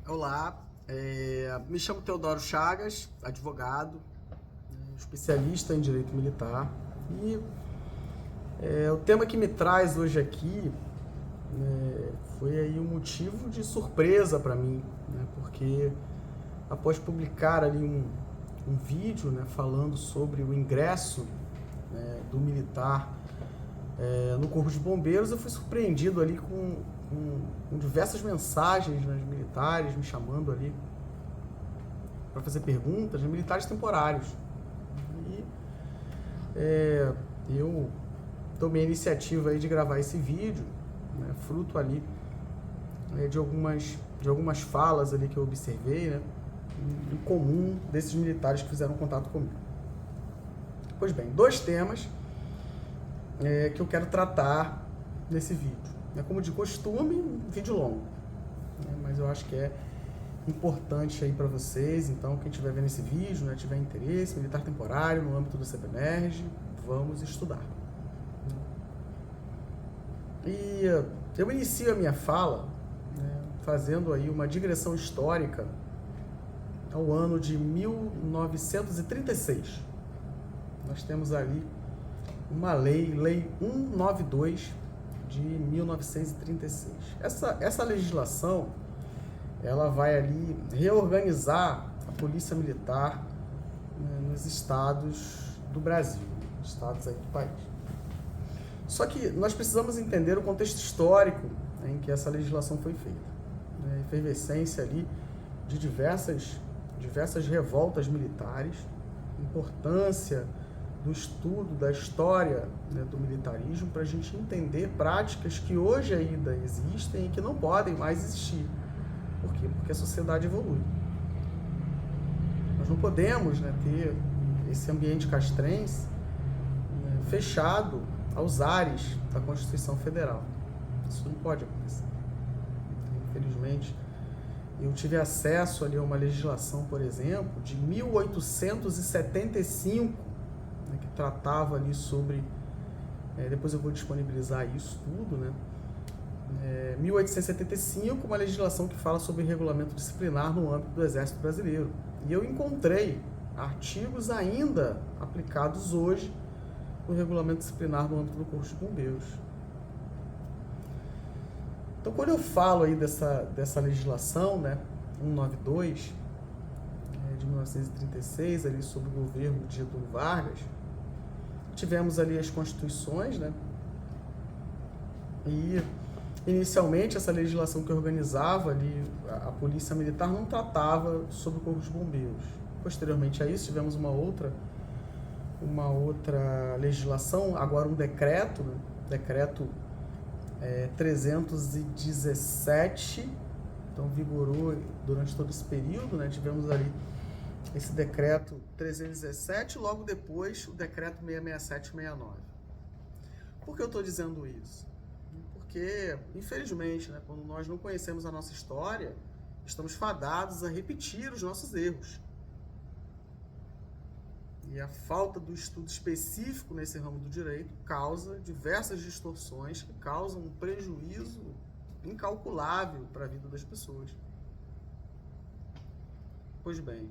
Olá, me chamo Teodoro Chagas, advogado, especialista em direito militar. E o tema que me traz hoje aqui foi aí um motivo de surpresa para mim, né, porque após publicar ali um vídeo, né, falando sobre o ingresso, né, do militar no Corpo de Bombeiros, eu fui surpreendido ali com diversas mensagens, né, de militares me chamando ali para fazer perguntas, de militares temporários. E eu tomei a iniciativa aí de gravar esse vídeo, né, fruto ali de algumas falas ali que eu observei, né, em comum desses militares que fizeram contato comigo. Pois bem, dois temas que eu quero tratar nesse vídeo. Como de costume, um vídeo longo, né, mas eu acho que é importante aí para vocês. Então, quem estiver vendo esse vídeo, né, tiver interesse, militar temporário no âmbito do CEPEMERG, vamos estudar. E eu inicio a minha fala, né, fazendo aí uma digressão histórica ao ano de 1936. Nós temos ali uma lei 192 de 1936. Essa legislação, ela vai ali reorganizar a polícia militar, né, nos estados do Brasil, estados aí do país. Só que nós precisamos entender o contexto histórico, né, em que essa legislação foi feita. A efervescência ali de diversas revoltas militares, importância do estudo da história, né, do militarismo, para a gente entender práticas que hoje ainda existem e que não podem mais existir. Por quê? Porque a sociedade evolui. Nós não podemos, né, ter esse ambiente castrense, né, fechado aos ares da Constituição Federal. Isso não pode acontecer. Infelizmente, eu tive acesso ali a uma legislação, por exemplo, de 1875, né, que tratava ali sobre... depois eu vou disponibilizar isso tudo, né? 1875, uma legislação que fala sobre regulamento disciplinar no âmbito do Exército Brasileiro. E eu encontrei artigos ainda aplicados hoje no regulamento disciplinar no âmbito do Corpo de Bombeiros. Então, quando eu falo aí dessa legislação, né, 192, de 1936, ali sob o governo de Getúlio Vargas, tivemos ali as constituições, né, e inicialmente essa legislação que organizava ali a polícia militar não tratava sobre o Corpo de Bombeiros. Posteriormente a isso, tivemos uma outra legislação, agora um decreto, né, decreto 317, então vigorou durante todo esse período, né? Tivemos ali esse decreto 317, logo depois o decreto 667-69. Por que eu estou dizendo isso? Porque, infelizmente, né, quando nós não conhecemos a nossa história, estamos fadados a repetir os nossos erros. E a falta do estudo específico nesse ramo do direito causa diversas distorções que causam um prejuízo incalculável para a vida das pessoas. Pois bem,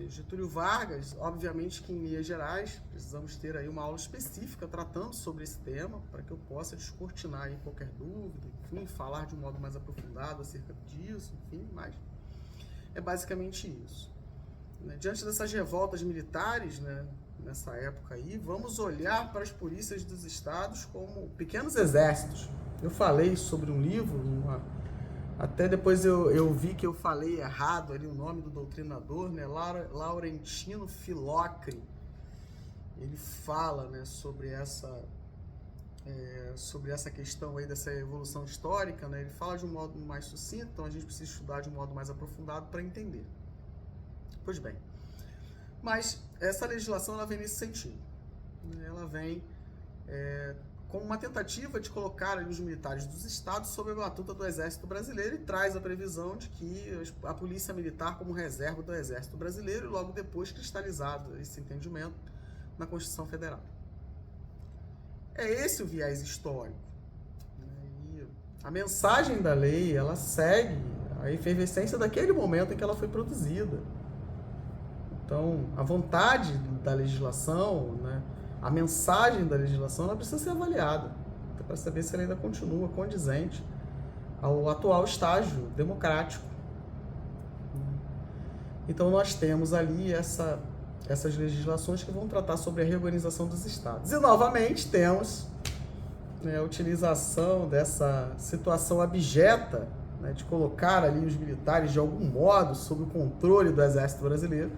Getúlio Vargas, obviamente que em linhas gerais, precisamos ter aí uma aula específica tratando sobre esse tema, para que eu possa descortinar aí qualquer dúvida, enfim, falar de um modo mais aprofundado acerca disso, enfim, mas é basicamente isso. Diante dessas revoltas militares, né, nessa época aí, vamos olhar para as polícias dos estados como pequenos exércitos. Eu falei sobre um livro, até depois eu vi que eu falei errado ali o nome do doutrinador, né, Laurentino Filocri. Ele fala, né, sobre essa questão aí dessa evolução histórica, né, ele fala de um modo mais sucinto, então a gente precisa estudar de um modo mais aprofundado para entender. Pois bem, mas essa legislação ela vem nesse sentido. Ela vem com uma tentativa de colocar ali os militares dos estados sob a batuta do Exército Brasileiro e traz a previsão de que a polícia militar como reserva do Exército Brasileiro e logo depois cristalizado esse entendimento na Constituição Federal. É esse o viés histórico. E a mensagem da lei, ela segue a efervescência daquele momento em que ela foi produzida. Então, a vontade da legislação, né, a mensagem da legislação, ela precisa ser avaliada para saber se ela ainda continua condizente ao atual estágio democrático. Então, nós temos ali essas legislações que vão tratar sobre a reorganização dos estados. E, novamente, temos, né, a utilização dessa situação abjeta, né, de colocar ali os militares, de algum modo, sob o controle do Exército Brasileiro.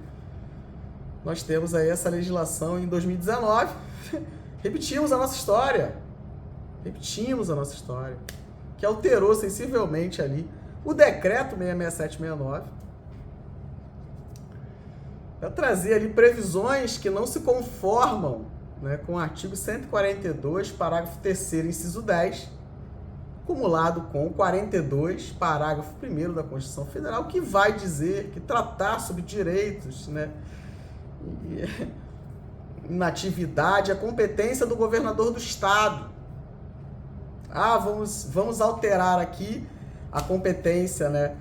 Nós temos aí essa legislação em 2019. Repetimos a nossa história, que alterou sensivelmente ali o decreto 66769. Vai trazer ali previsões que não se conformam, né, com o artigo 142, parágrafo 3º, inciso 10, acumulado com o 42, parágrafo 1º da Constituição Federal, que vai dizer que tratar sobre direitos, né, inatividade, a competência do governador do estado. Vamos alterar aqui a competência, né,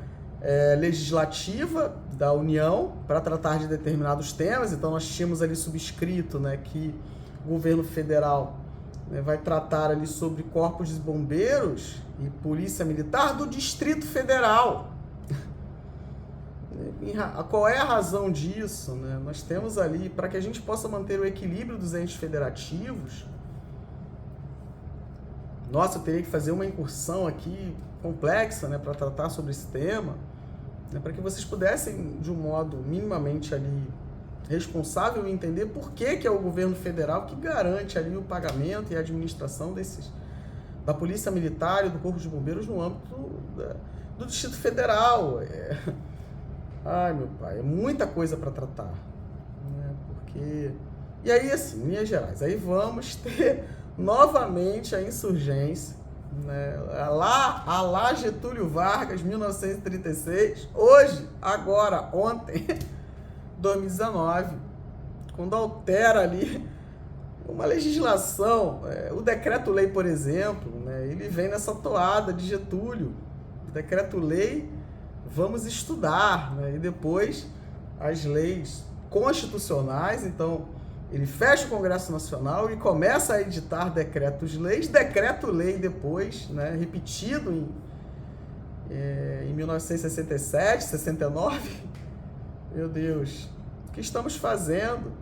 legislativa da União para tratar de determinados temas. Então nós tínhamos ali subscrito, né, que o governo federal, né, vai tratar ali sobre corpos de bombeiros e polícia militar do Distrito Federal. Qual é a razão disso, né? Nós temos ali, para que a gente possa manter o equilíbrio dos entes federativos, nossa, eu teria que fazer uma incursão aqui complexa, né, para tratar sobre esse tema, né, para que vocês pudessem, de um modo minimamente ali responsável, entender por que é o governo federal que garante ali o pagamento e a administração da Polícia Militar e do Corpo de Bombeiros no âmbito do Distrito Federal. Ai, meu pai, é muita coisa para tratar, né? Porque... E aí, assim, em linhas gerais, aí vamos ter novamente a insurgência, né? A lá Getúlio Vargas, 1936, hoje, agora, ontem, 2019, quando altera ali uma legislação, o decreto-lei, por exemplo, né? Ele vem nessa toada de Getúlio, o decreto-lei, vamos estudar, né? E depois as leis constitucionais. Então ele fecha o Congresso Nacional e começa a editar decretos-leis, decreto-lei depois, né, repetido em 1967, 69. Meu Deus, o que estamos fazendo?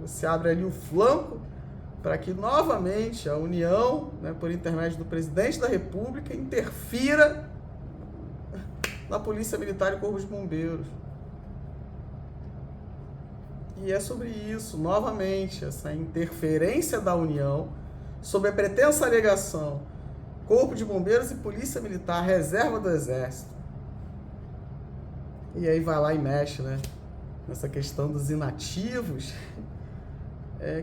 Você abre ali o flanco para que novamente a União, né, por intermédio do presidente da República, interfira na Polícia Militar e Corpo de Bombeiros. E é sobre isso, novamente, essa interferência da União, sob a pretensa alegação, Corpo de Bombeiros e Polícia Militar, reserva do Exército. E aí vai lá e mexe, né, nessa questão dos inativos,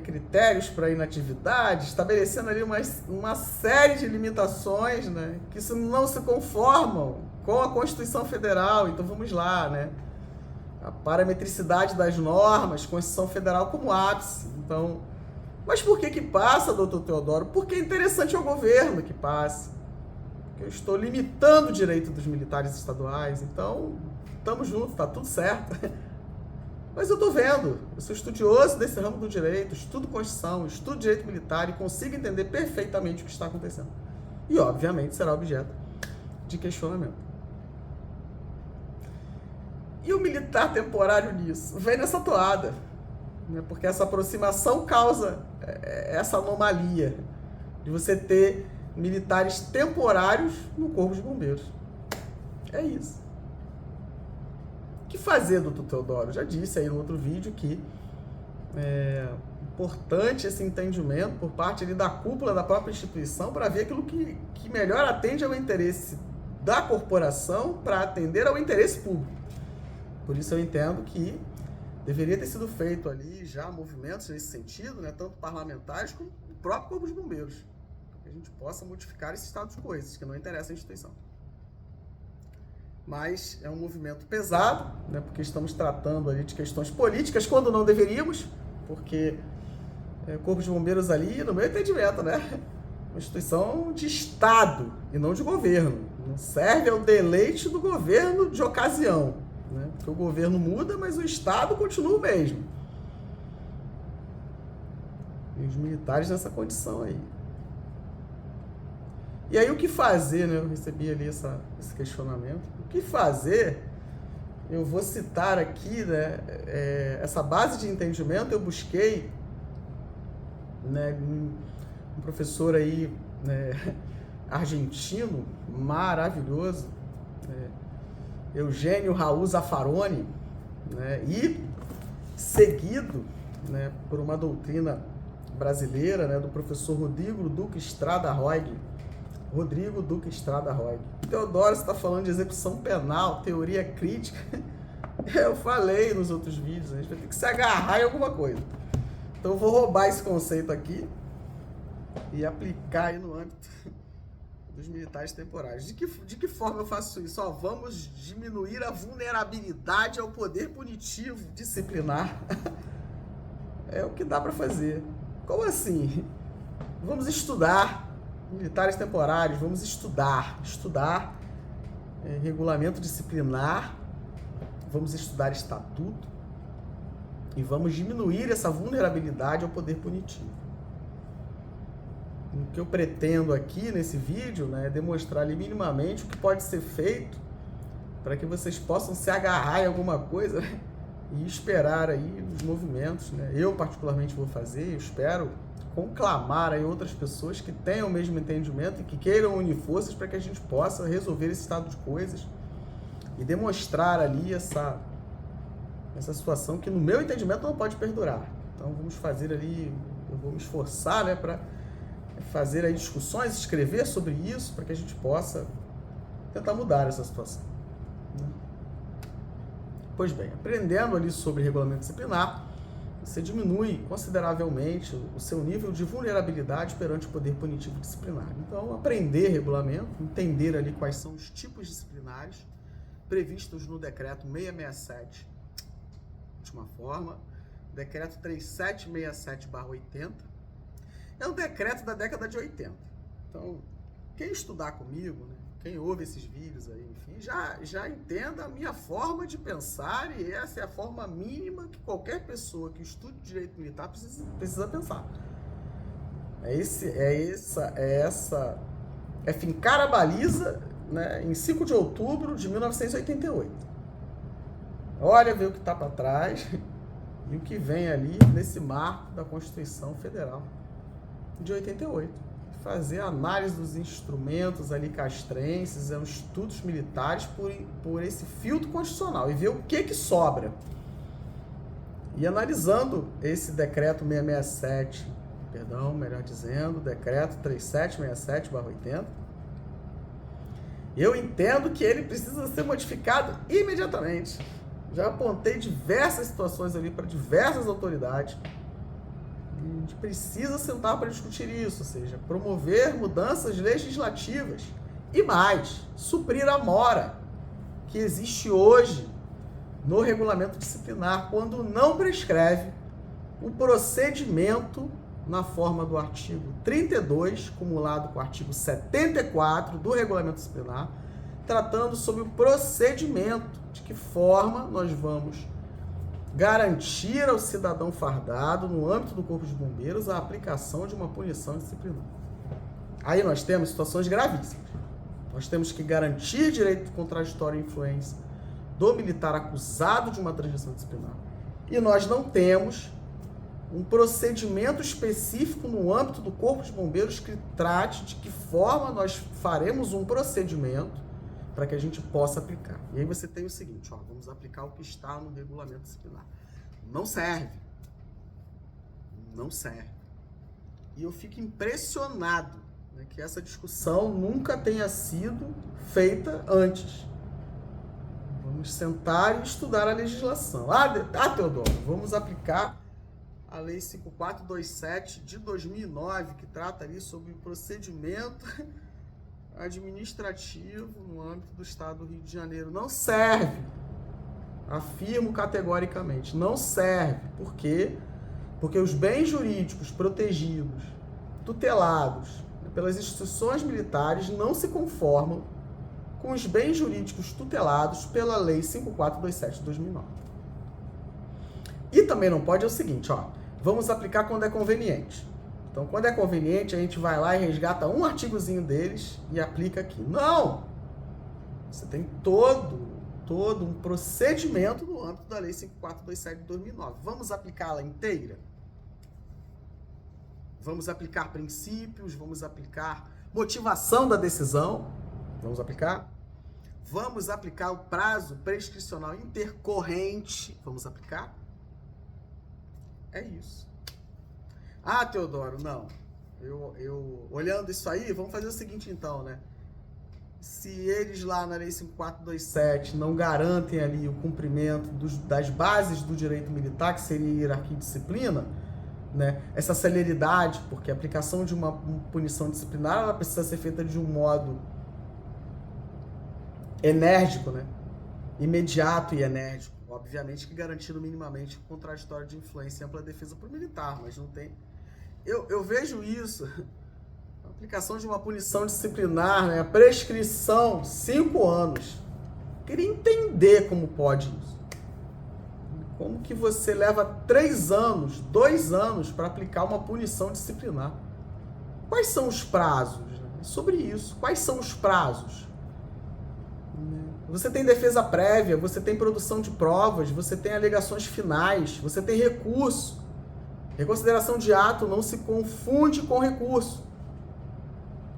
critérios para inatividade, estabelecendo ali uma série de limitações, né, que não se conformam com a Constituição Federal. Então vamos lá, né? A parametricidade das normas, Constituição Federal como ápice. Então, mas por que passa, doutor Teodoro? Porque é interessante ao governo que passe. Porque eu estou limitando o direito dos militares estaduais. Então, estamos juntos, tá tudo certo. Mas eu estou vendo, eu sou estudioso desse ramo do direito, estudo Constituição, estudo direito militar e consigo entender perfeitamente o que está acontecendo. E, obviamente, será objeto de questionamento. E o militar temporário nisso? Vem nessa toada, né? Porque essa aproximação causa essa anomalia de você ter militares temporários no Corpo de Bombeiros. É isso. O que fazer, doutor Teodoro? Já disse aí no outro vídeo que é importante esse entendimento por parte ali da cúpula da própria instituição para ver aquilo que melhor atende ao interesse da corporação para atender ao interesse público. Por isso eu entendo que deveria ter sido feito ali já movimentos nesse sentido, né, tanto parlamentares como o próprio Corpo de Bombeiros, para que a gente possa modificar esse estado de coisas, que não interessa à instituição. Mas é um movimento pesado, né, porque estamos tratando ali de questões políticas, quando não deveríamos, porque o Corpo de Bombeiros ali, no meu entendimento, né, uma instituição de Estado e não de governo. Serve ao deleite do governo de ocasião, né? Porque o governo muda, mas o Estado continua o mesmo. E os militares nessa condição aí. E aí o que fazer, né? Eu recebi ali esse questionamento. O que fazer? Eu vou citar aqui, né? Essa base de entendimento eu busquei, né? Um professor aí, né? Argentino, maravilhoso, né? Eugênio Raul Zaffaroni, né? E seguido, né? Por uma doutrina brasileira, né? Do professor Rodrigo Duque Estrada Roig. Teodoro está falando de execução penal, teoria crítica. Eu falei nos outros vídeos, a gente vai ter que se agarrar em alguma coisa. Então eu vou roubar esse conceito aqui e aplicar aí no âmbito dos militares temporários. De que forma eu faço isso? Vamos diminuir a vulnerabilidade ao poder punitivo disciplinar. É o que dá para fazer. Como assim? Vamos estudar militares temporários, vamos estudar regulamento disciplinar, vamos estudar estatuto e vamos diminuir essa vulnerabilidade ao poder punitivo. O que eu pretendo aqui nesse vídeo, né, é demonstrar ali minimamente o que pode ser feito para que vocês possam se agarrar em alguma coisa, né, e esperar aí os movimentos, né? Eu particularmente vou fazer, eu espero conclamar aí outras pessoas que tenham o mesmo entendimento e que queiram unir forças para que a gente possa resolver esse estado de coisas e demonstrar ali essa situação que, no meu entendimento, não pode perdurar. Então, vamos fazer ali, eu vou me esforçar, né, para fazer aí discussões, escrever sobre isso, para que a gente possa tentar mudar essa situação, né? Pois bem, aprendendo ali sobre regulamento disciplinar, você diminui consideravelmente o seu nível de vulnerabilidade perante o poder punitivo disciplinar. Então, aprender regulamento, entender ali quais são os tipos disciplinares previstos no decreto 667, última forma, decreto 3767/80, é um decreto da década de 80. Então, quem estudar comigo, né, quem ouve esses vídeos aí, enfim, já entenda a minha forma de pensar, e essa é a forma mínima que qualquer pessoa que estude direito militar precisa pensar. É fincar a baliza, né, em 5 de outubro de 1988. Olha, vê o que está para trás e o que vem ali nesse marco da Constituição Federal de 88. Fazer análise dos instrumentos ali castrenses, os estudos militares por esse filtro constitucional e ver o que sobra. E analisando esse decreto 667, decreto 3767/80, eu entendo que ele precisa ser modificado imediatamente. Já apontei diversas situações ali para diversas autoridades. A gente precisa sentar para discutir isso, ou seja, promover mudanças legislativas e mais, suprir a mora que existe hoje no regulamento disciplinar, quando não prescreve o procedimento na forma do artigo 32, cumulado com o artigo 74 do regulamento disciplinar, tratando sobre o procedimento, de que forma nós vamos garantir ao cidadão fardado, no âmbito do Corpo de Bombeiros, a aplicação de uma punição disciplinar. Aí nós temos situações gravíssimas. Nós temos que garantir direito contraditório e influência do militar acusado de uma transgressão disciplinar. E nós não temos um procedimento específico no âmbito do Corpo de Bombeiros que trate de que forma nós faremos um procedimento para que a gente possa aplicar. E aí você tem o seguinte, vamos aplicar o que está no regulamento disciplinar. Não serve. Não serve. E eu fico impressionado, né, que essa discussão nunca tenha sido feita antes. Vamos sentar e estudar a legislação. Teodoro, vamos aplicar a Lei 5427 de 2009, que trata ali sobre o procedimento administrativo no âmbito do Estado do Rio de Janeiro. Não serve. Afirmo categoricamente, não serve. Por quê? Porque os bens jurídicos protegidos, tutelados pelas instituições militares não se conformam com os bens jurídicos tutelados pela Lei 5427 de 2009. E também não pode é o seguinte, ó, vamos aplicar quando é conveniente. Então, quando é conveniente, a gente vai lá e resgata um artigozinho deles e aplica aqui. Não! Você tem todo um procedimento no âmbito da Lei 5427 de 2009. Vamos aplicá-la inteira? Vamos aplicar princípios, vamos aplicar motivação da decisão, vamos aplicar? Vamos aplicar o prazo prescricional intercorrente, vamos aplicar? É isso. Ah, Teodoro, não. Eu olhando isso aí, vamos fazer o seguinte então, né? Se eles lá na Lei 5427 não garantem ali o cumprimento das bases do direito militar, que seria hierarquia e disciplina, né? Essa celeridade, porque a aplicação de uma punição disciplinar ela precisa ser feita de um modo enérgico, né? Imediato e enérgico. Obviamente que garantindo minimamente o contraditório de influência e ampla defesa para o militar, mas não tem... Eu vejo isso, a aplicação de uma punição disciplinar, né? A prescrição, 5 anos. Eu queria entender como pode isso. Como que você leva 3 anos, 2 anos para aplicar uma punição disciplinar? Quais são os prazos? Sobre isso, quais são os prazos? Você tem defesa prévia, você tem produção de provas, você tem alegações finais, você tem recurso. Reconsideração de ato não se confunde com recurso.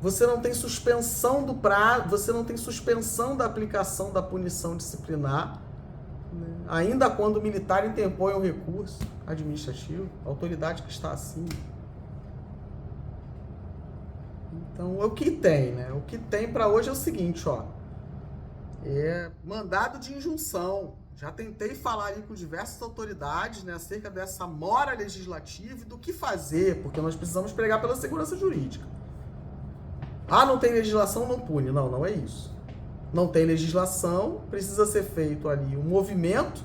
Você não tem suspensão do prazo, você não tem suspensão da aplicação da punição disciplinar, ainda quando o militar interpõe um recurso administrativo, a autoridade que está acima. Então, o que tem, né? O que tem para hoje é o seguinte, ó. É mandado de injunção. Já tentei falar ali com diversas autoridades, né, acerca dessa mora legislativa e do que fazer, porque nós precisamos pregar pela segurança jurídica. Ah, não tem legislação, não pune. Não, não é isso. Não tem legislação, precisa ser feito ali um movimento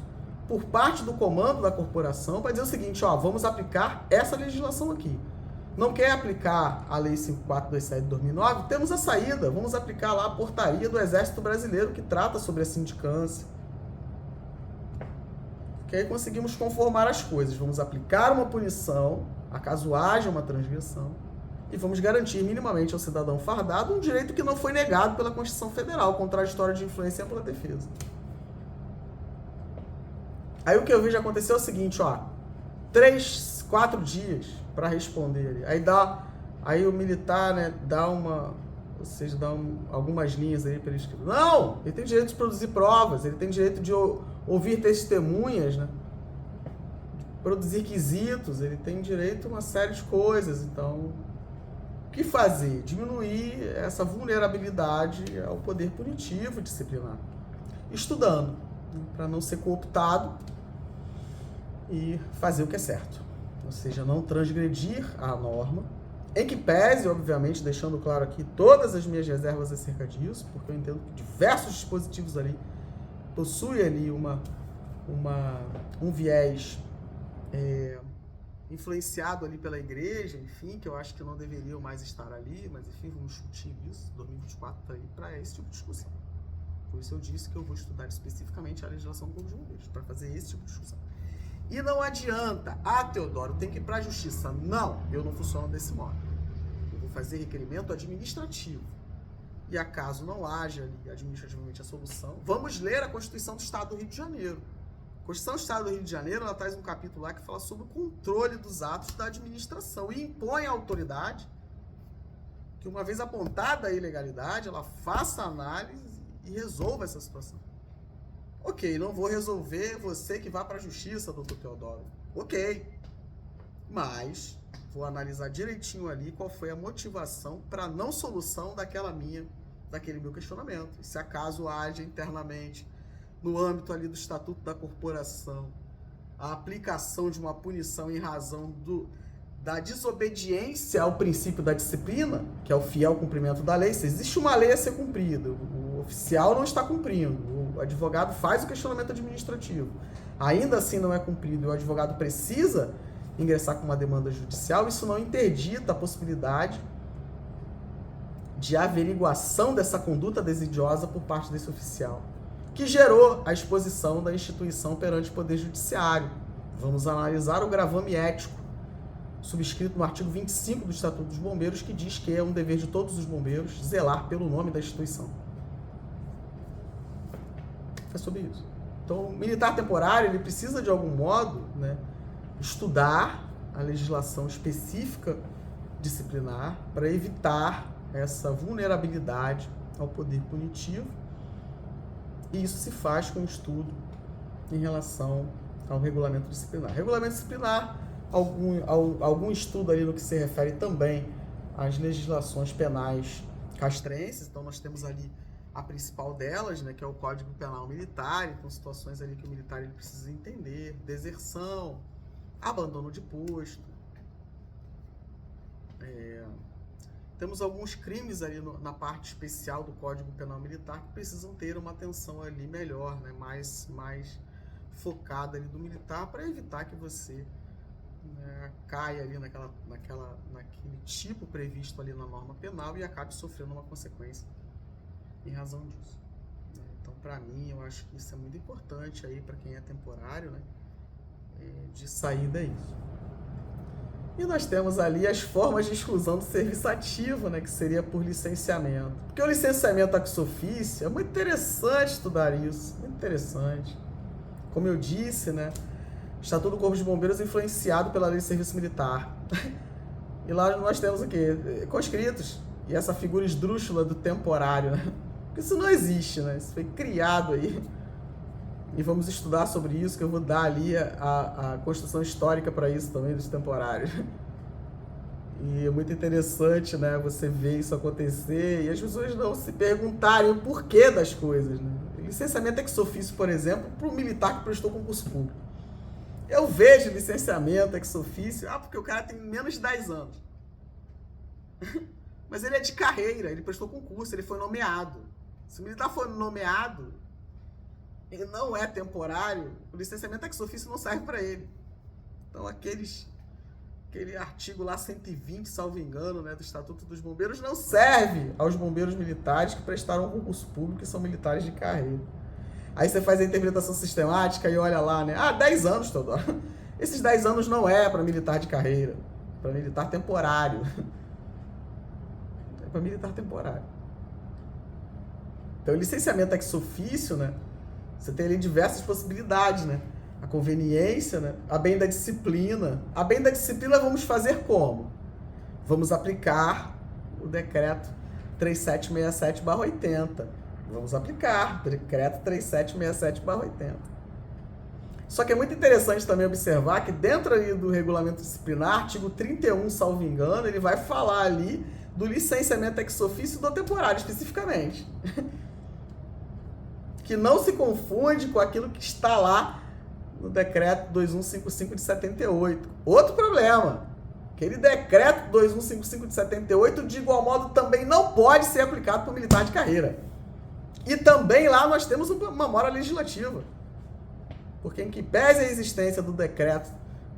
por parte do comando da corporação para dizer o seguinte, ó, vamos aplicar essa legislação aqui. Não quer aplicar a Lei 5427 de 2009? Temos a saída, vamos aplicar lá a portaria do Exército Brasileiro que trata sobre a sindicância. Que aí conseguimos conformar as coisas. Vamos aplicar uma punição, acaso haja uma transgressão, e vamos garantir minimamente ao cidadão fardado um direito que não foi negado pela Constituição Federal, contraditório de influência e ampla defesa. Aí o que eu vejo acontecer é o seguinte, ó, 3, 4 dias para responder ali. Aí o militar, né, dá algumas linhas aí para ele escrever. Não, ele tem direito de produzir provas, ele tem direito de ouvir testemunhas, né? De produzir quesitos, ele tem direito a uma série de coisas. Então, o que fazer? Diminuir essa vulnerabilidade ao poder punitivo disciplinar. Estudando, né, para não ser cooptado e fazer o que é certo. Ou seja, não transgredir a norma, em que pese, obviamente, deixando claro aqui todas as minhas reservas acerca disso, porque eu entendo que diversos dispositivos ali possuem ali um viés influenciado ali pela igreja, enfim, que eu acho que não deveriam mais estar ali, mas enfim, vamos discutir isso, 2024 está aí para esse tipo de discussão. Por isso eu disse que eu vou estudar especificamente a legislação do Corpo de Bombeiros, para fazer esse tipo de discussão. E não adianta, Teodoro, tem que ir para a justiça. Não, eu não funciono desse modo. Eu vou fazer requerimento administrativo. E acaso não haja ali administrativamente a solução, vamos ler a Constituição do Estado do Rio de Janeiro. A Constituição do Estado do Rio de Janeiro, ela traz um capítulo lá que fala sobre o controle dos atos da administração e impõe à autoridade que, uma vez apontada a ilegalidade, ela faça análise e resolva essa situação. Ok, não vou resolver, você que vá para a justiça, doutor Teodoro. Ok, mas vou analisar direitinho ali qual foi a motivação para a não solução daquele meu questionamento. E se acaso haja internamente, no âmbito ali do Estatuto da Corporação, a aplicação de uma punição em razão da desobediência ao princípio da disciplina, que é o fiel cumprimento da lei. Se existe uma lei a ser cumprida, o oficial não está cumprindo, o advogado faz o questionamento administrativo, ainda assim não é cumprido e o advogado precisa ingressar com uma demanda judicial, isso não interdita a possibilidade de averiguação dessa conduta desidiosa por parte desse oficial, que gerou a exposição da instituição perante o Poder Judiciário. Vamos analisar o gravame ético, subscrito no artigo 25 do Estatuto dos Bombeiros, que diz que é um dever de todos os bombeiros zelar pelo nome da instituição. É sobre isso. Então, o militar temporário, ele precisa, de algum modo, né, estudar a legislação específica disciplinar para evitar essa vulnerabilidade ao poder punitivo. E isso se faz com estudo em relação ao regulamento disciplinar. Regulamento disciplinar, algum estudo ali no que se refere também às legislações penais castrenses. Então, nós temos ali a principal delas, né, que é o Código Penal Militar. Então, situações ali que o militar ele precisa entender: deserção, abandono de posto. Temos alguns crimes ali na parte especial do Código Penal Militar que precisam ter uma atenção ali melhor, né, mais focada ali do militar, para evitar que você, né, caia ali naquele tipo previsto ali na norma penal e acabe sofrendo uma consequência em razão disso. Então, para mim, eu acho que isso é muito importante aí para quem é temporário, né, de saída isso. E nós temos ali as formas de exclusão do serviço ativo, né, que seria por licenciamento. Porque o licenciamento ex officio é muito interessante estudar isso, muito interessante. Como eu disse, né, o Estatuto do Corpo de Bombeiros é influenciado pela Lei de Serviço Militar. E lá nós temos o quê? Conscritos. E essa figura esdrúxula do temporário, né? Porque isso não existe, né? Isso foi criado aí. E vamos estudar sobre isso, que eu vou dar ali a construção histórica para isso também, dos temporários. E é muito interessante, né, você ver isso acontecer e as pessoas não se perguntarem o porquê das coisas, né? Licenciamento ex officio, por exemplo, para o militar que prestou concurso público. Eu vejo licenciamento ex officio, porque o cara tem menos de 10 anos. Mas ele é de carreira, ele prestou concurso, ele foi nomeado. Se o militar for nomeado, ele não é temporário, o licenciamento ex officio não serve para ele. Então, aquele artigo lá 120, salvo engano, né, do Estatuto dos Bombeiros, não serve aos bombeiros militares que prestaram um concurso público e são militares de carreira. Aí você faz a interpretação sistemática e olha lá, né? 10 anos, Teodoro. Esses 10 anos não é para militar de carreira, é para militar temporário. É para militar temporário. Então, o licenciamento ex officio, né, você tem ali diversas possibilidades, né? A conveniência, né? A bem da disciplina. A bem da disciplina vamos fazer como? Vamos aplicar o decreto 3767/80. Vamos aplicar o decreto 3767/80. Só que é muito interessante também observar que dentro ali do regulamento disciplinar, artigo 31, salvo engano, ele vai falar ali do licenciamento ex officio do temporário, especificamente. Que não se confunde com aquilo que está lá no decreto 2155 de 78. Outro problema, aquele decreto 2155 de 78, de igual modo, também não pode ser aplicado para o militar de carreira. E também lá nós temos uma mora legislativa. Porque em que pese a existência do decreto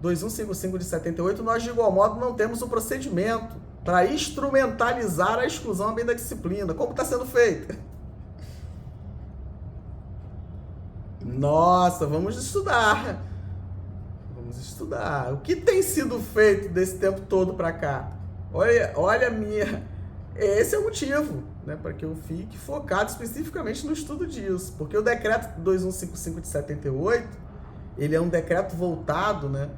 2155 de 78, nós de igual modo não temos o procedimento para instrumentalizar a exclusão à bem da disciplina. Como está sendo feito? Nossa, vamos estudar. Vamos estudar. O que tem sido feito desse tempo todo para cá? Olha a minha... Esse é o motivo, né, para que eu fique focado especificamente no estudo disso. Porque o decreto 2155 de 78, ele é um decreto voltado, né,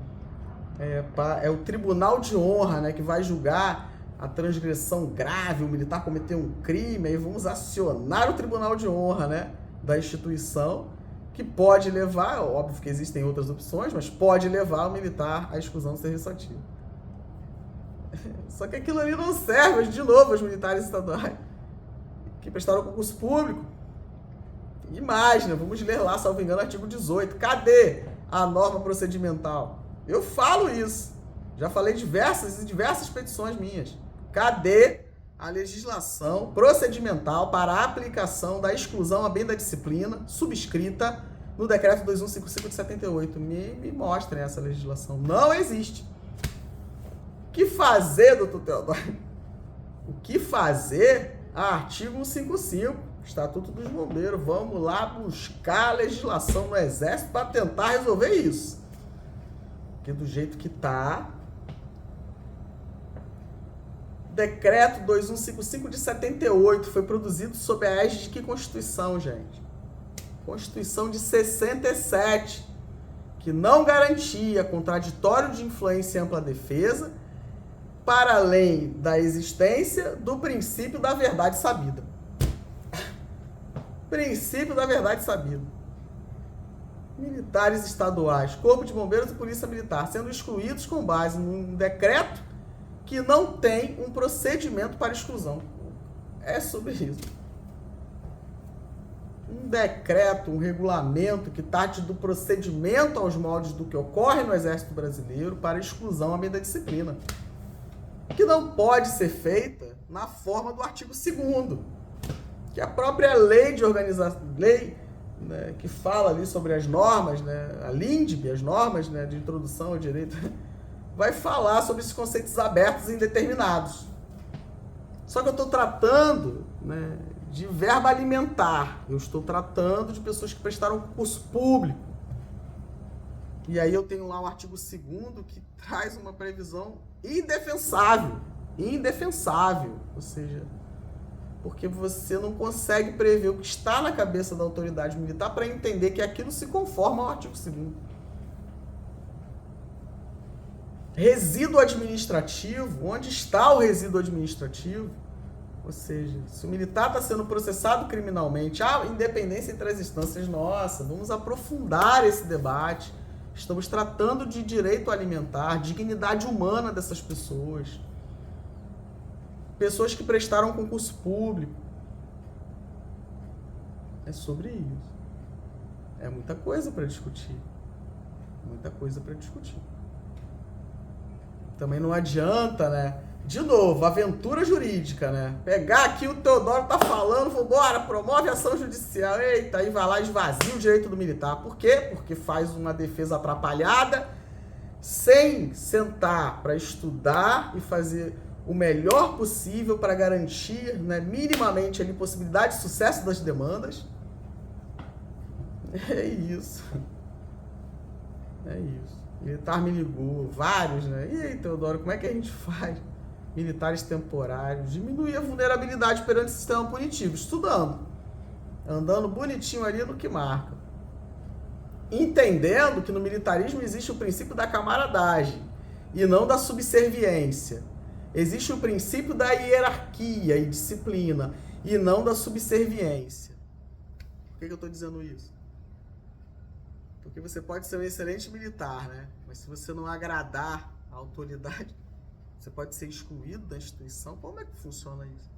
é o Tribunal de Honra, né, que vai julgar a transgressão grave, o militar cometeu um crime, aí vamos acionar o Tribunal de Honra, né, da instituição, que pode levar, óbvio que existem outras opções, mas pode levar o militar à exclusão do serviço ativo. Só que aquilo ali não serve, de novo, aos militares estaduais que prestaram concurso público. E mais, né? Vamos ler lá, salvo engano, artigo 18. Cadê a norma procedimental? Eu falo isso. Já falei diversas petições minhas. Cadê a legislação procedimental para a aplicação da exclusão à bem da disciplina subscrita no decreto 2155 de 78? Me mostrem essa legislação. Não existe. O que fazer, doutor Teodoro? O que fazer? Artigo 155, Estatuto dos Bombeiros. Vamos lá buscar a legislação no Exército para tentar resolver isso. Porque do jeito que está... Decreto 2155 de 78 foi produzido sob a égide de que Constituição, gente? Constituição de 67, que não garantia contraditório de influência e ampla defesa, para além da existência do princípio da verdade sabida. Princípio da verdade sabida. Militares estaduais, Corpo de Bombeiros e Polícia Militar sendo excluídos com base num decreto que não tem um procedimento para exclusão. É sobre isso. Um decreto, um regulamento que trate do procedimento aos moldes do que ocorre no Exército Brasileiro para exclusão à meio da disciplina. Que não pode ser feita na forma do artigo 2º, que a própria lei de organização, lei, né, que fala ali sobre as normas, né, a LINDB, as normas, né, de introdução ao direito, vai falar sobre esses conceitos abertos e indeterminados. Só que eu estou tratando, né, de verba alimentar, eu estou tratando de pessoas que prestaram concurso público. E aí eu tenho lá o artigo 2º que traz uma previsão indefensável, ou seja, porque você não consegue prever o que está na cabeça da autoridade militar para entender que aquilo se conforma ao artigo 2º. Resíduo administrativo, onde está o resíduo administrativo? Ou seja, se o militar está sendo processado criminalmente, a independência entre as instâncias, nossa, vamos aprofundar esse debate. Estamos tratando de direito alimentar, dignidade humana dessas pessoas. Pessoas que prestaram concurso público. É sobre isso. É muita coisa para discutir. Muita coisa para discutir. Também não adianta, né? De novo, aventura jurídica, né? Pegar aqui o Teodoro tá falando, vou bora, promove ação judicial. Eita, aí vai lá e esvazia o direito do militar. Por quê? Porque faz uma defesa atrapalhada, sem sentar para estudar e fazer o melhor possível para garantir, né, minimamente a possibilidade de sucesso das demandas. É isso. É isso. O militar me ligou, vários, né? E aí, Teodoro, como é que a gente faz? Militares temporários, diminuir a vulnerabilidade perante o sistema punitivo, estudando, andando bonitinho ali no que marca. Entendendo que no militarismo existe o princípio da camaradagem e não da subserviência. Existe o princípio da hierarquia e disciplina e não da subserviência. Por que eu estou dizendo isso? Porque você pode ser um excelente militar, né? Mas se você não agradar a autoridade, você pode ser excluído da instituição. Como é que funciona isso?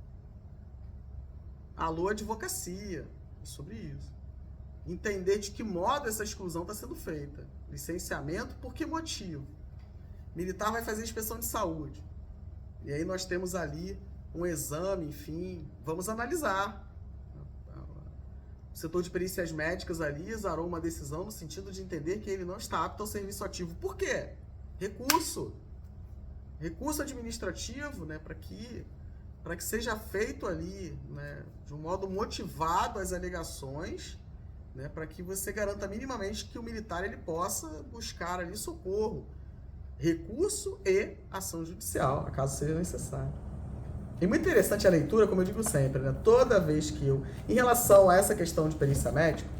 Alô, advocacia. É sobre isso. Entender de que modo essa exclusão está sendo feita. Licenciamento, por que motivo? Militar vai fazer inspeção de saúde. E aí nós temos ali um exame, enfim, vamos analisar. O setor de perícias médicas ali exarou uma decisão no sentido de entender que ele não está apto ao serviço ativo. Por quê? Recurso. Recurso administrativo, né, para que seja feito ali, né, de um modo motivado as alegações, né, para que você garanta minimamente que o militar ele possa buscar ali socorro, recurso e ação judicial, caso seja necessário. E muito interessante a leitura, como eu digo sempre, né, toda vez que em relação a essa questão de perícia médica,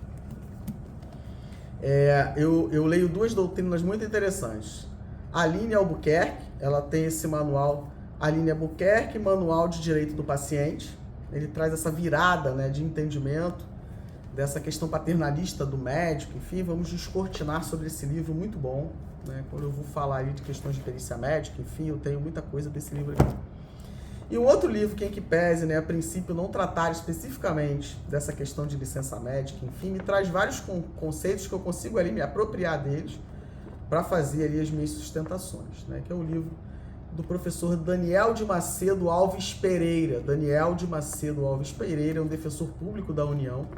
eu leio duas doutrinas muito interessantes. A Aline Albuquerque, ela tem esse manual, Aline Albuquerque, Manual de Direito do Paciente. Ele traz essa virada, né, de entendimento dessa questão paternalista do médico. Enfim, vamos descortinar sobre esse livro muito bom, né, quando eu vou falar aí de questões de perícia médica. Enfim, eu tenho muita coisa desse livro aqui. E um outro livro, que em que pese, né, a princípio não tratar especificamente dessa questão de licença médica, enfim, me traz vários conceitos que eu consigo ali me apropriar deles para fazer ali as minhas sustentações, né, que é o livro do professor Daniel de Macedo Alves Pereira. Daniel de Macedo Alves Pereira é um defensor público da União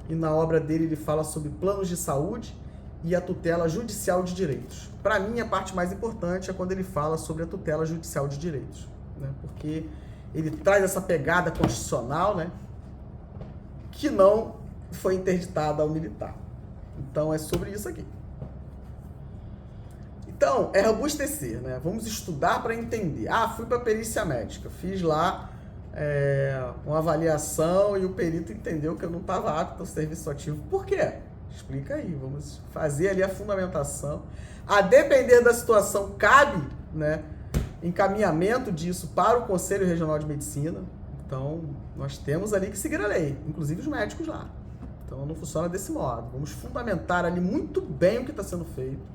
e na obra dele ele fala sobre planos de saúde e a tutela judicial de direitos. Para mim, a parte mais importante é quando ele fala sobre a tutela judicial de direitos, né? Porque ele traz essa pegada constitucional, né, que não foi interditada ao militar. Então, é sobre isso aqui. Então, é robustecer, né? Vamos estudar para entender. Ah, fui para a perícia médica, fiz lá uma avaliação e o perito entendeu que eu não estava apto ao serviço ativo. Por quê? Explica aí, vamos fazer ali a fundamentação. A depender da situação, cabe, né, encaminhamento disso para o Conselho Regional de Medicina. Então, nós temos ali que seguir a lei, inclusive os médicos lá. Então, não funciona desse modo. Vamos fundamentar ali muito bem o que está sendo feito.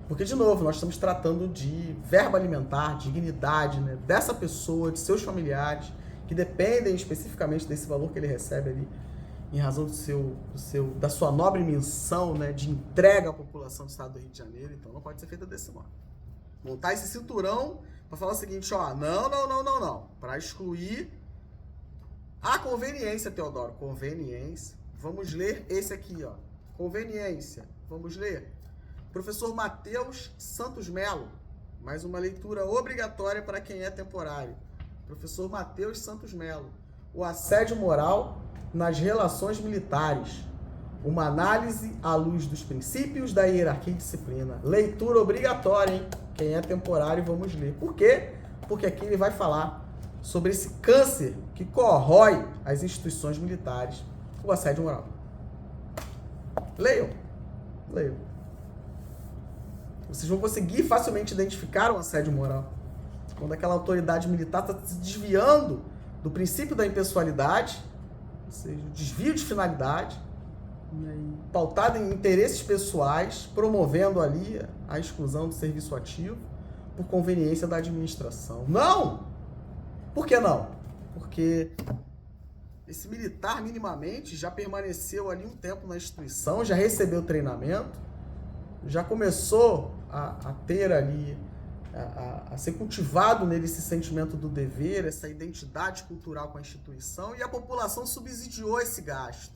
Porque, de novo, nós estamos tratando de verba alimentar, dignidade, né, dessa pessoa, de seus familiares, que dependem especificamente desse valor que ele recebe ali, em razão da sua nobre missão, né, de entrega à população do estado do Rio de Janeiro. Então, não pode ser feita desse modo. Montar esse cinturão para falar o seguinte, ó, não. Para excluir a conveniência, Teodoro, conveniência. Vamos ler esse aqui, ó. Conveniência. Vamos ler. Professor Matheus Santos Melo, mais uma leitura obrigatória para quem é temporário. Professor Matheus Santos Melo, o assédio moral nas relações militares. Uma análise à luz dos princípios da hierarquia e disciplina. Leitura obrigatória, hein? Quem é temporário, vamos ler. Por quê? Porque aqui ele vai falar sobre esse câncer que corrói as instituições militares, o assédio moral. Leiam. Vocês vão conseguir facilmente identificar o assédio moral. Quando aquela autoridade militar está se desviando do princípio da impessoalidade, ou seja, o desvio de finalidade, né, pautado em interesses pessoais, promovendo ali a exclusão do serviço ativo por conveniência da administração. Não! Por que não? Porque esse militar, minimamente, já permaneceu ali um tempo na instituição, já recebeu treinamento, já começou a ter ali, a ser cultivado nele esse sentimento do dever, essa identidade cultural com a instituição, e a população subsidiou esse gasto.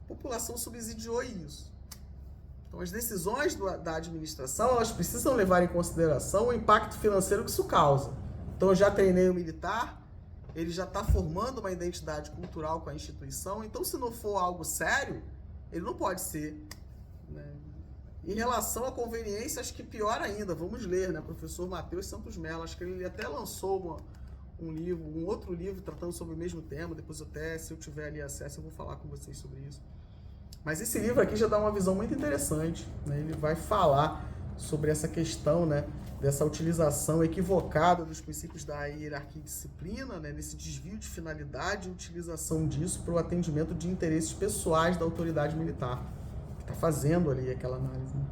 A população subsidiou isso. Então, as decisões da administração, elas precisam levar em consideração o impacto financeiro que isso causa. Então, eu já treinei o militar, ele já está formando uma identidade cultural com a instituição, então, se não for algo sério, ele não pode ser, né? Em relação à conveniência, acho que pior ainda, vamos ler, né? Professor Matheus Santos Melo, acho que ele até lançou um outro livro tratando sobre o mesmo tema, depois até, se eu tiver ali acesso, eu vou falar com vocês sobre isso. Mas esse livro aqui já dá uma visão muito interessante, né? Ele vai falar sobre essa questão, né, dessa utilização equivocada dos princípios da hierarquia e disciplina, né, nesse desvio de finalidade e utilização disso para o atendimento de interesses pessoais da autoridade militar. Tá fazendo ali aquela análise, né?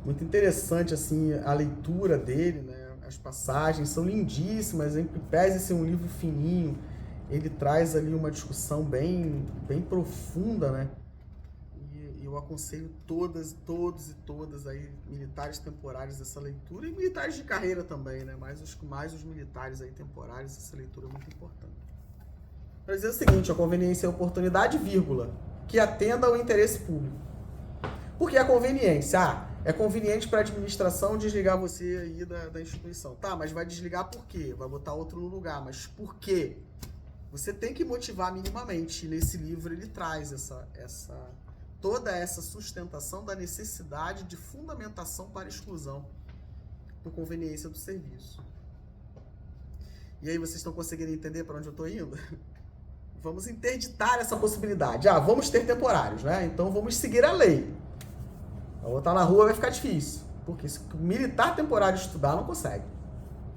Muito interessante assim a leitura dele, né? As passagens são lindíssimas, em que pese ser um livro fininho, ele traz ali uma discussão bem mais né? E eu aconselho todos e todas aí, militares temporários, essa leitura, e militares de carreira também, né? Mais os militares aí temporários, essa leitura é muito importante. Para dizer o seguinte, a conveniência é a oportunidade, vírgula, que atenda ao interesse público. Por que a conveniência? É conveniente para a administração desligar você aí da instituição. Tá, mas vai desligar por quê? Vai botar outro no lugar, mas por quê? Você tem que motivar minimamente. Nesse livro ele traz toda essa sustentação da necessidade de fundamentação para exclusão por conveniência do serviço. E aí vocês estão conseguindo entender para onde eu estou indo? Vamos interditar essa possibilidade. Vamos ter temporários, né? Então vamos seguir a lei. Eu vou estar na rua, vai ficar difícil. Porque se o militar temporário estudar, não consegue.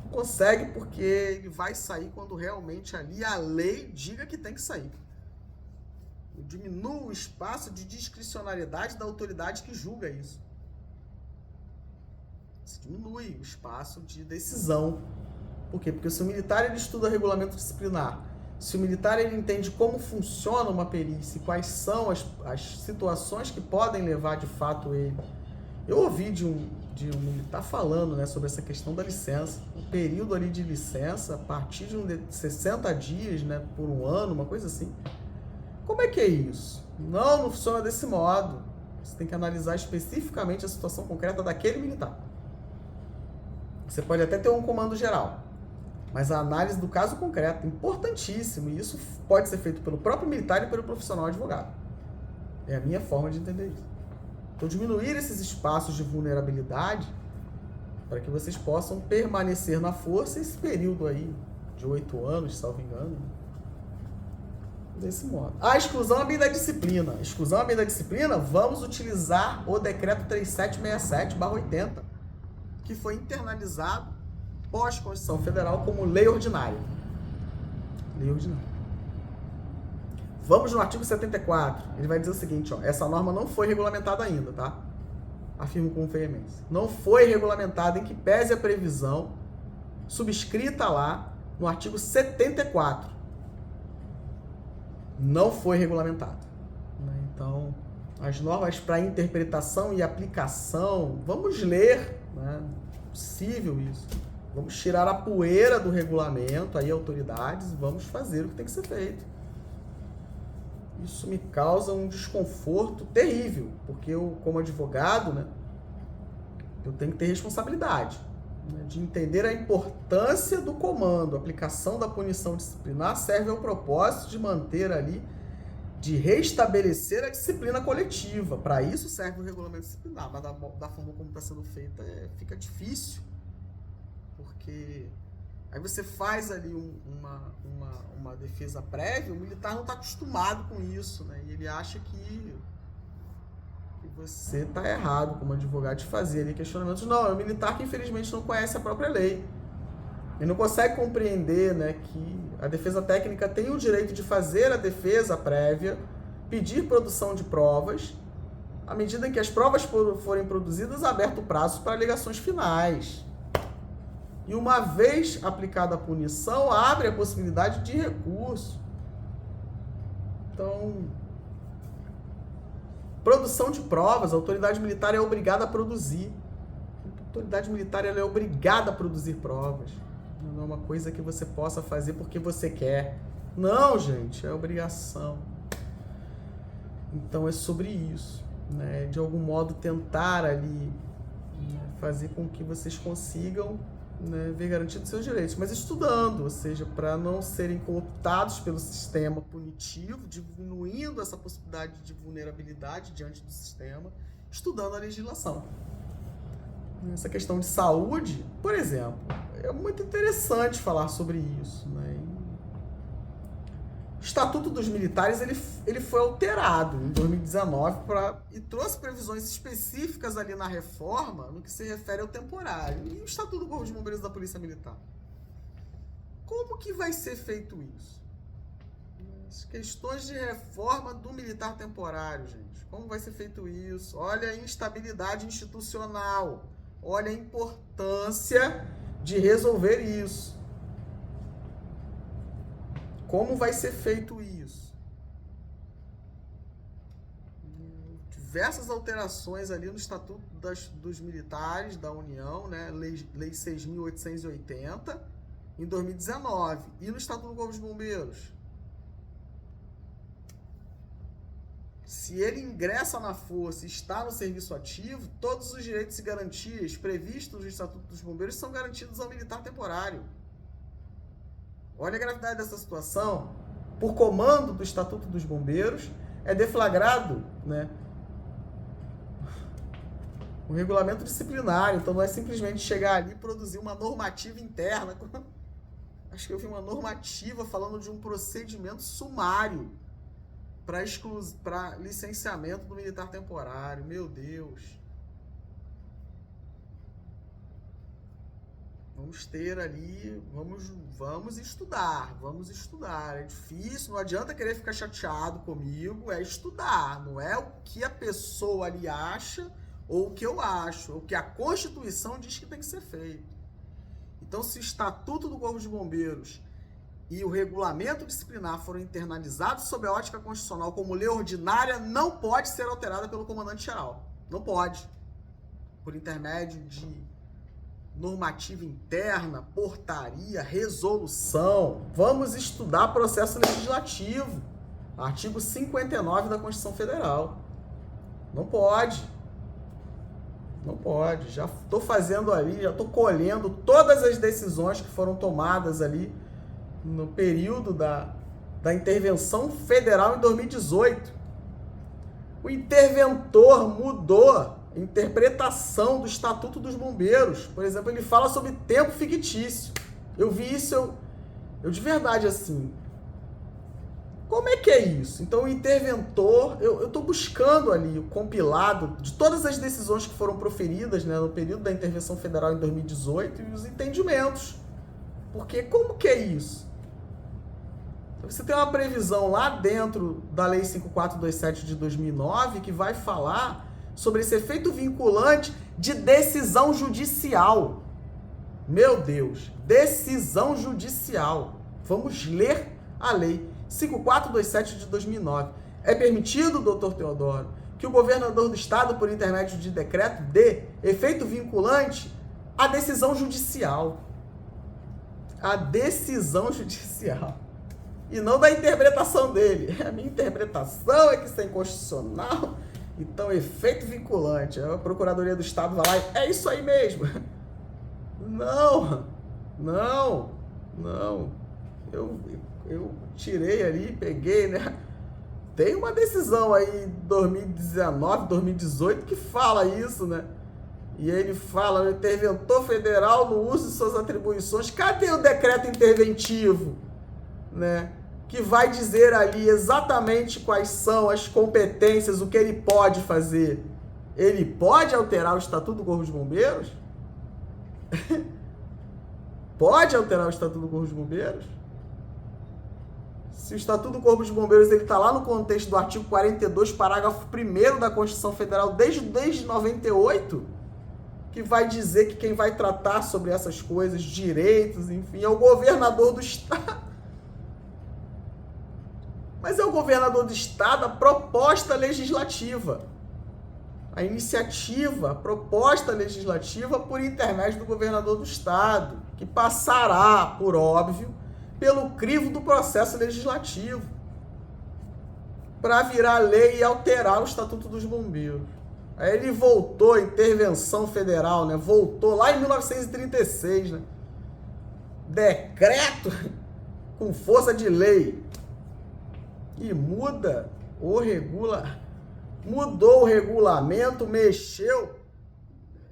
Não consegue porque ele vai sair quando realmente ali a lei diga que tem que sair. Diminua o espaço de discricionariedade da autoridade que julga isso. Se diminui o espaço de decisão. Por quê? Porque se o militar ele estuda regulamento disciplinar, se o militar ele entende como funciona uma perícia, quais são as situações que podem levar de fato ele. Eu ouvi de um militar falando, né, sobre essa questão da licença. O período ali de licença, a partir de 60 dias, né, por um ano, uma coisa assim. Como é que é isso? Não funciona desse modo. Você tem que analisar especificamente a situação concreta daquele militar. Você pode até ter um comando geral. mas a análise do caso concreto, importantíssimo, e isso pode ser feito pelo próprio militar e pelo profissional advogado. É a minha forma de entender isso. Então, diminuir esses espaços de vulnerabilidade para que vocês possam permanecer na força esse período aí de 8 anos, salvo engano, desse modo. A exclusão à da disciplina. Exclusão à da disciplina, vamos utilizar o decreto 3767/80, que foi internalizado pós-Constituição Federal como lei ordinária. Lei ordinária. Vamos no artigo 74. Ele vai dizer o seguinte, ó, essa norma não foi regulamentada ainda, tá? Afirmo com veemência. Não foi regulamentada em que pese a previsão subscrita lá no artigo 74. Não foi regulamentado. Então, as normas para interpretação e aplicação, vamos ler, né? É possível isso. Vamos tirar a poeira do regulamento, aí autoridades, vamos fazer o que tem que ser feito. Isso me causa um desconforto terrível, porque eu, como advogado, né, eu tenho que ter responsabilidade, né, de entender a importância do comando. A aplicação da punição disciplinar serve ao propósito de manter ali, de restabelecer a disciplina coletiva. Para isso serve o regulamento disciplinar, mas da forma como está sendo feita fica difícil, porque aí você faz ali uma defesa prévia, o militar não está acostumado com isso, né? E ele acha que você está errado como advogado de fazer ali questionamentos. Não, é o militar que infelizmente não conhece a própria lei. Ele não consegue compreender, né, que a defesa técnica tem o direito de fazer a defesa prévia, pedir produção de provas, à medida em que as provas forem produzidas, aberto o prazo para alegações finais. E uma vez aplicada a punição, abre a possibilidade de recurso. Então, produção de provas, a autoridade militar é obrigada a produzir. A autoridade militar ela é obrigada a produzir provas. Não é uma coisa que você possa fazer porque você quer. Não, gente, é obrigação. Então é sobre isso, né? De algum modo tentar ali, né, fazer com que vocês consigam, né, ver garantidos seus direitos, mas estudando, ou seja, para não serem cooptados pelo sistema punitivo, diminuindo essa possibilidade de vulnerabilidade diante do sistema, estudando a legislação. Essa questão de saúde, por exemplo, é muito interessante falar sobre isso, né? O Estatuto dos Militares ele foi alterado em 2019 e trouxe previsões específicas ali na reforma no que se refere ao temporário. E o Estatuto do Corpo de Bombeiros da Polícia Militar? Como que vai ser feito isso? As questões de reforma do militar temporário, gente. Como vai ser feito isso? Olha a instabilidade institucional. Olha a importância de resolver isso. Como vai ser feito isso? Diversas alterações ali no Estatuto dos Militares da União, né? Lei 6.880, em 2019. E no Estatuto do Corpo de Bombeiros? Se ele ingressa na força e está no serviço ativo, todos os direitos e garantias previstos no Estatuto dos Bombeiros são garantidos ao militar temporário. Olha a gravidade dessa situação. Por comando do Estatuto dos Bombeiros, é deflagrado, né, o regulamento disciplinar. Então não é simplesmente chegar ali e produzir uma normativa interna. Acho que eu vi uma normativa falando de um procedimento sumário para licenciamento do militar temporário. Meu Deus. Vamos ter ali, vamos estudar. É difícil, não adianta querer ficar chateado comigo, é estudar. Não é o que a pessoa ali acha ou o que eu acho, o que a Constituição diz que tem que ser feito. Então, se o Estatuto do Corpo de Bombeiros e o regulamento disciplinar foram internalizados sob a ótica constitucional como lei ordinária, não pode ser alterada pelo comandante-geral. Não pode. Por intermédio de normativa interna, portaria, resolução. Vamos estudar processo legislativo. Artigo 59 da Constituição Federal. Não pode. Não pode. Já estou fazendo ali, já estou colhendo todas as decisões que foram tomadas ali no período da intervenção federal em 2018. O interventor mudou a interpretação do Estatuto dos Bombeiros. Por exemplo, ele fala sobre tempo fictício. Eu vi isso, eu de verdade assim... Como é que é isso? Então, o interventor, eu estou buscando ali o compilado de todas as decisões que foram proferidas, né, no período da intervenção federal em 2018 e os entendimentos. Porque como que é isso? Você tem uma previsão lá dentro da Lei 5427 de 2009 que vai falar sobre esse efeito vinculante de decisão judicial. Meu Deus, decisão judicial. Vamos ler a lei. 5427 de 2009. É permitido, doutor Teodoro, que o governador do estado, por intermédio de decreto, dê efeito vinculante à decisão judicial. A decisão judicial. E não da interpretação dele. A minha interpretação é que isso é inconstitucional. Então, efeito vinculante. A Procuradoria do Estado vai lá e é isso aí mesmo. Não. Eu tirei ali, peguei, né? Tem uma decisão aí, 2019, 2018, que fala isso, né? E ele fala, o interventor federal no uso de suas atribuições. Cadê o decreto interventivo, né? Que vai dizer ali exatamente quais são as competências, o que ele pode fazer. Ele pode alterar o Estatuto do Corpo de Bombeiros? Pode alterar o Estatuto do Corpo de Bombeiros? Se o Estatuto do Corpo de Bombeiros está lá no contexto do artigo 42, parágrafo 1º da Constituição Federal, desde 98, que vai dizer que quem vai tratar sobre essas coisas, direitos, enfim, é o governador do Estado. Mas é o governador do Estado a proposta legislativa. A iniciativa, a proposta legislativa por intermédio do governador do Estado, que passará, por óbvio, pelo crivo do processo legislativo, para virar lei e alterar o Estatuto dos Bombeiros. Aí ele voltou, intervenção federal, né? Voltou lá em 1936, né? Decreto com força de lei. E muda o mudou o regulamento, mexeu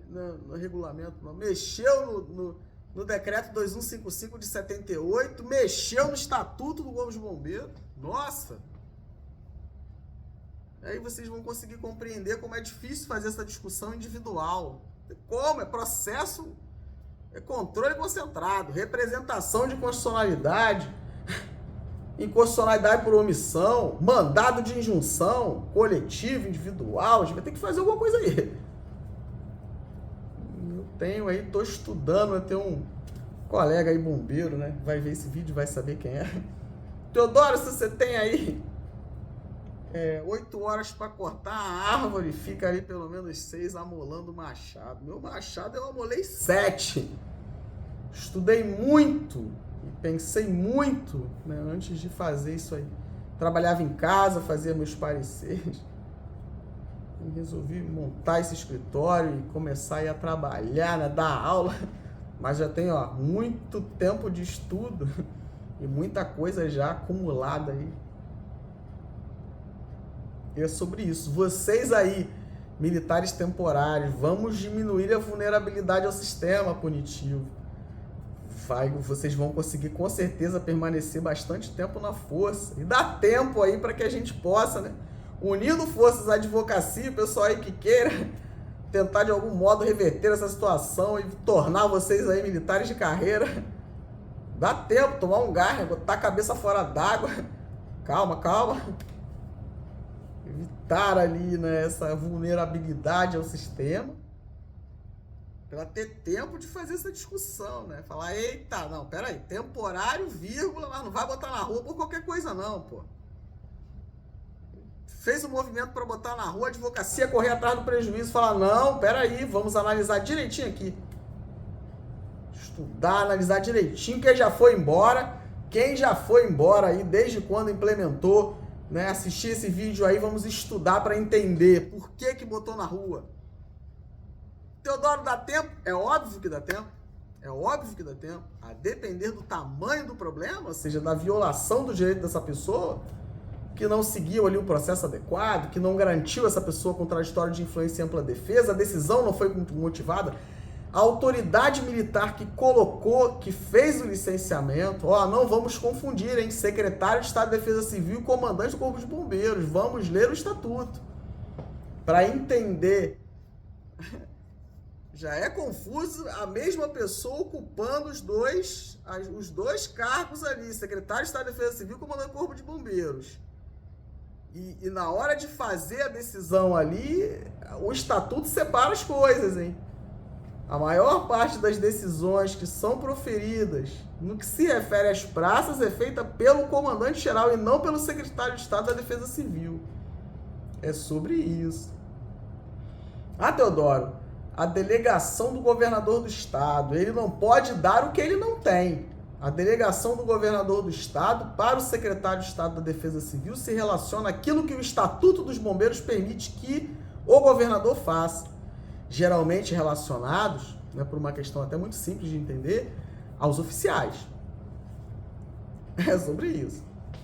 no regulamento, não, mexeu no decreto 2155 de 78, mexeu no Estatuto do Corpo de Bombeiros. Nossa! Aí vocês vão conseguir compreender como é difícil fazer essa discussão individual. Como? É processo, é controle concentrado, representação de constitucionalidade, inconstitucionalidade por omissão, mandado de injunção, coletivo, individual. A gente vai ter que fazer alguma coisa aí. Estou estudando, eu tenho um colega aí, bombeiro, né? Vai ver esse vídeo, vai saber quem é. Teodoro, se você tem aí 8 horas para cortar a árvore, fica ali pelo menos 6 amolando o machado. Meu machado eu amolei 7. Estudei muito e pensei muito, né, antes de fazer isso aí. Trabalhava em casa, fazia meus pareceres. E resolvi montar esse escritório e começar a ir a trabalhar, né, dar aula. Mas já tenho muito tempo de estudo e muita coisa já acumulada aí. E é sobre isso. Vocês aí, militares temporários, vamos diminuir a vulnerabilidade ao sistema punitivo. Vocês vão conseguir com certeza permanecer bastante tempo na força. E dá tempo aí para que a gente possa, né, unindo forças à advocacia, o pessoal aí que queira tentar de algum modo reverter essa situação e tornar vocês aí militares de carreira. Dá tempo, tomar um gás, né, botar a cabeça fora d'água. Calma. Evitar ali, né, essa vulnerabilidade ao sistema, para ter tempo de fazer essa discussão, né? Falar, eita, não, peraí, temporário, vírgula, mas não vai botar na rua por qualquer coisa não, pô. Fez um movimento para botar na rua, a advocacia correr atrás do prejuízo, falar, não, peraí, vamos analisar direitinho aqui. Estudar, analisar direitinho quem já foi embora aí, desde quando implementou, né? Assistir esse vídeo aí, vamos estudar para entender por que botou na rua. Teodoro, dá tempo? É óbvio que dá tempo. É óbvio que dá tempo. A depender do tamanho do problema, ou seja, da violação do direito dessa pessoa, que não seguiu ali o processo adequado, que não garantiu essa pessoa contraditório de influência e ampla defesa, a decisão não foi motivada, a autoridade militar que colocou, que fez o licenciamento, não vamos confundir, hein? Secretário de Estado de Defesa Civil e comandante do Corpo de Bombeiros, vamos ler o estatuto para entender. Já é confuso a mesma pessoa ocupando os dois cargos ali, secretário de Estado de Defesa Civil e comandante do Corpo de Bombeiros. E na hora de fazer a decisão ali, o estatuto separa as coisas, hein? A maior parte das decisões que são proferidas no que se refere às praças é feita pelo comandante-geral e não pelo secretário de Estado da Defesa Civil. É sobre isso. Teodoro, a delegação do governador do Estado, ele não pode dar o que ele não tem. A delegação do governador do Estado para o secretário de Estado da Defesa Civil se relaciona àquilo que o Estatuto dos Bombeiros permite que o governador faça. Geralmente relacionados, por uma questão até muito simples de entender, aos oficiais. É sobre isso.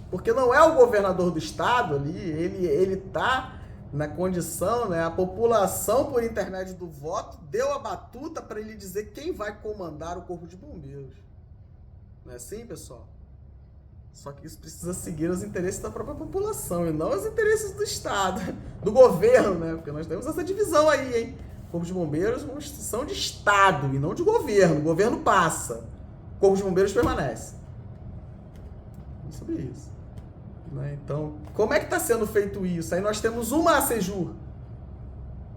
Porque não é o governador do Estado ali, ele está na condição, a população, por intermédio do voto, deu a batuta para ele dizer quem vai comandar o Corpo de Bombeiros. Não é assim, pessoal? Só que isso precisa seguir os interesses da própria população e não os interesses do Estado, do governo, Porque nós temos essa divisão aí, hein? O Corpo de Bombeiros é uma instituição de Estado e não de governo. O governo passa, o Corpo de Bombeiros permanece. É sobre isso. Então, como é que está sendo feito isso? Aí nós temos uma ACEJUR.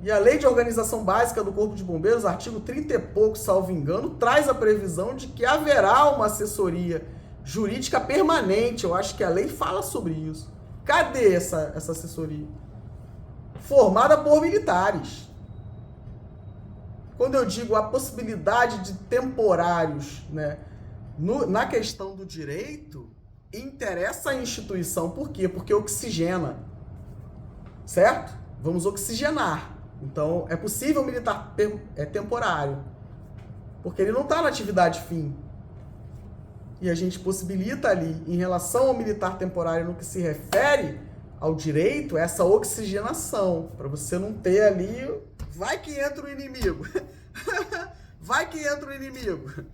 E a Lei de Organização Básica do Corpo de Bombeiros, artigo 30 e pouco, salvo engano, traz a previsão de que haverá uma assessoria jurídica permanente. Eu acho que a lei fala sobre isso. Cadê essa assessoria? Formada por militares. Quando eu digo a possibilidade de temporários, na questão do direito, interessa a instituição. Por quê? Porque oxigena. Certo? Vamos oxigenar. Então, é possível o militar temporário. Porque ele não está na atividade fim. E a gente possibilita ali, em relação ao militar temporário, no que se refere ao direito, essa oxigenação. Para você não ter ali... Vai que entra o inimigo. Vai que entra o inimigo.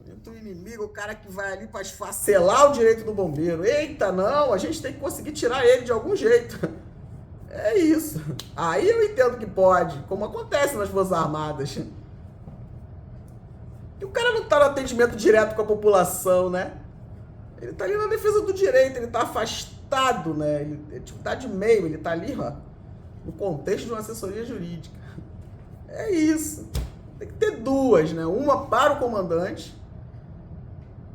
Entra o inimigo, o cara que vai ali para esfacelar o direito do bombeiro. Eita, não, a gente tem que conseguir tirar ele de algum jeito. É isso. Aí eu entendo que pode, como acontece nas Forças Armadas. E o cara não está no atendimento direto com a população, Ele está ali na defesa do direito, ele está afastado, Ele está de meio, ele está ali, no contexto de uma assessoria jurídica. É isso. Tem que ter duas, Uma para o comandante,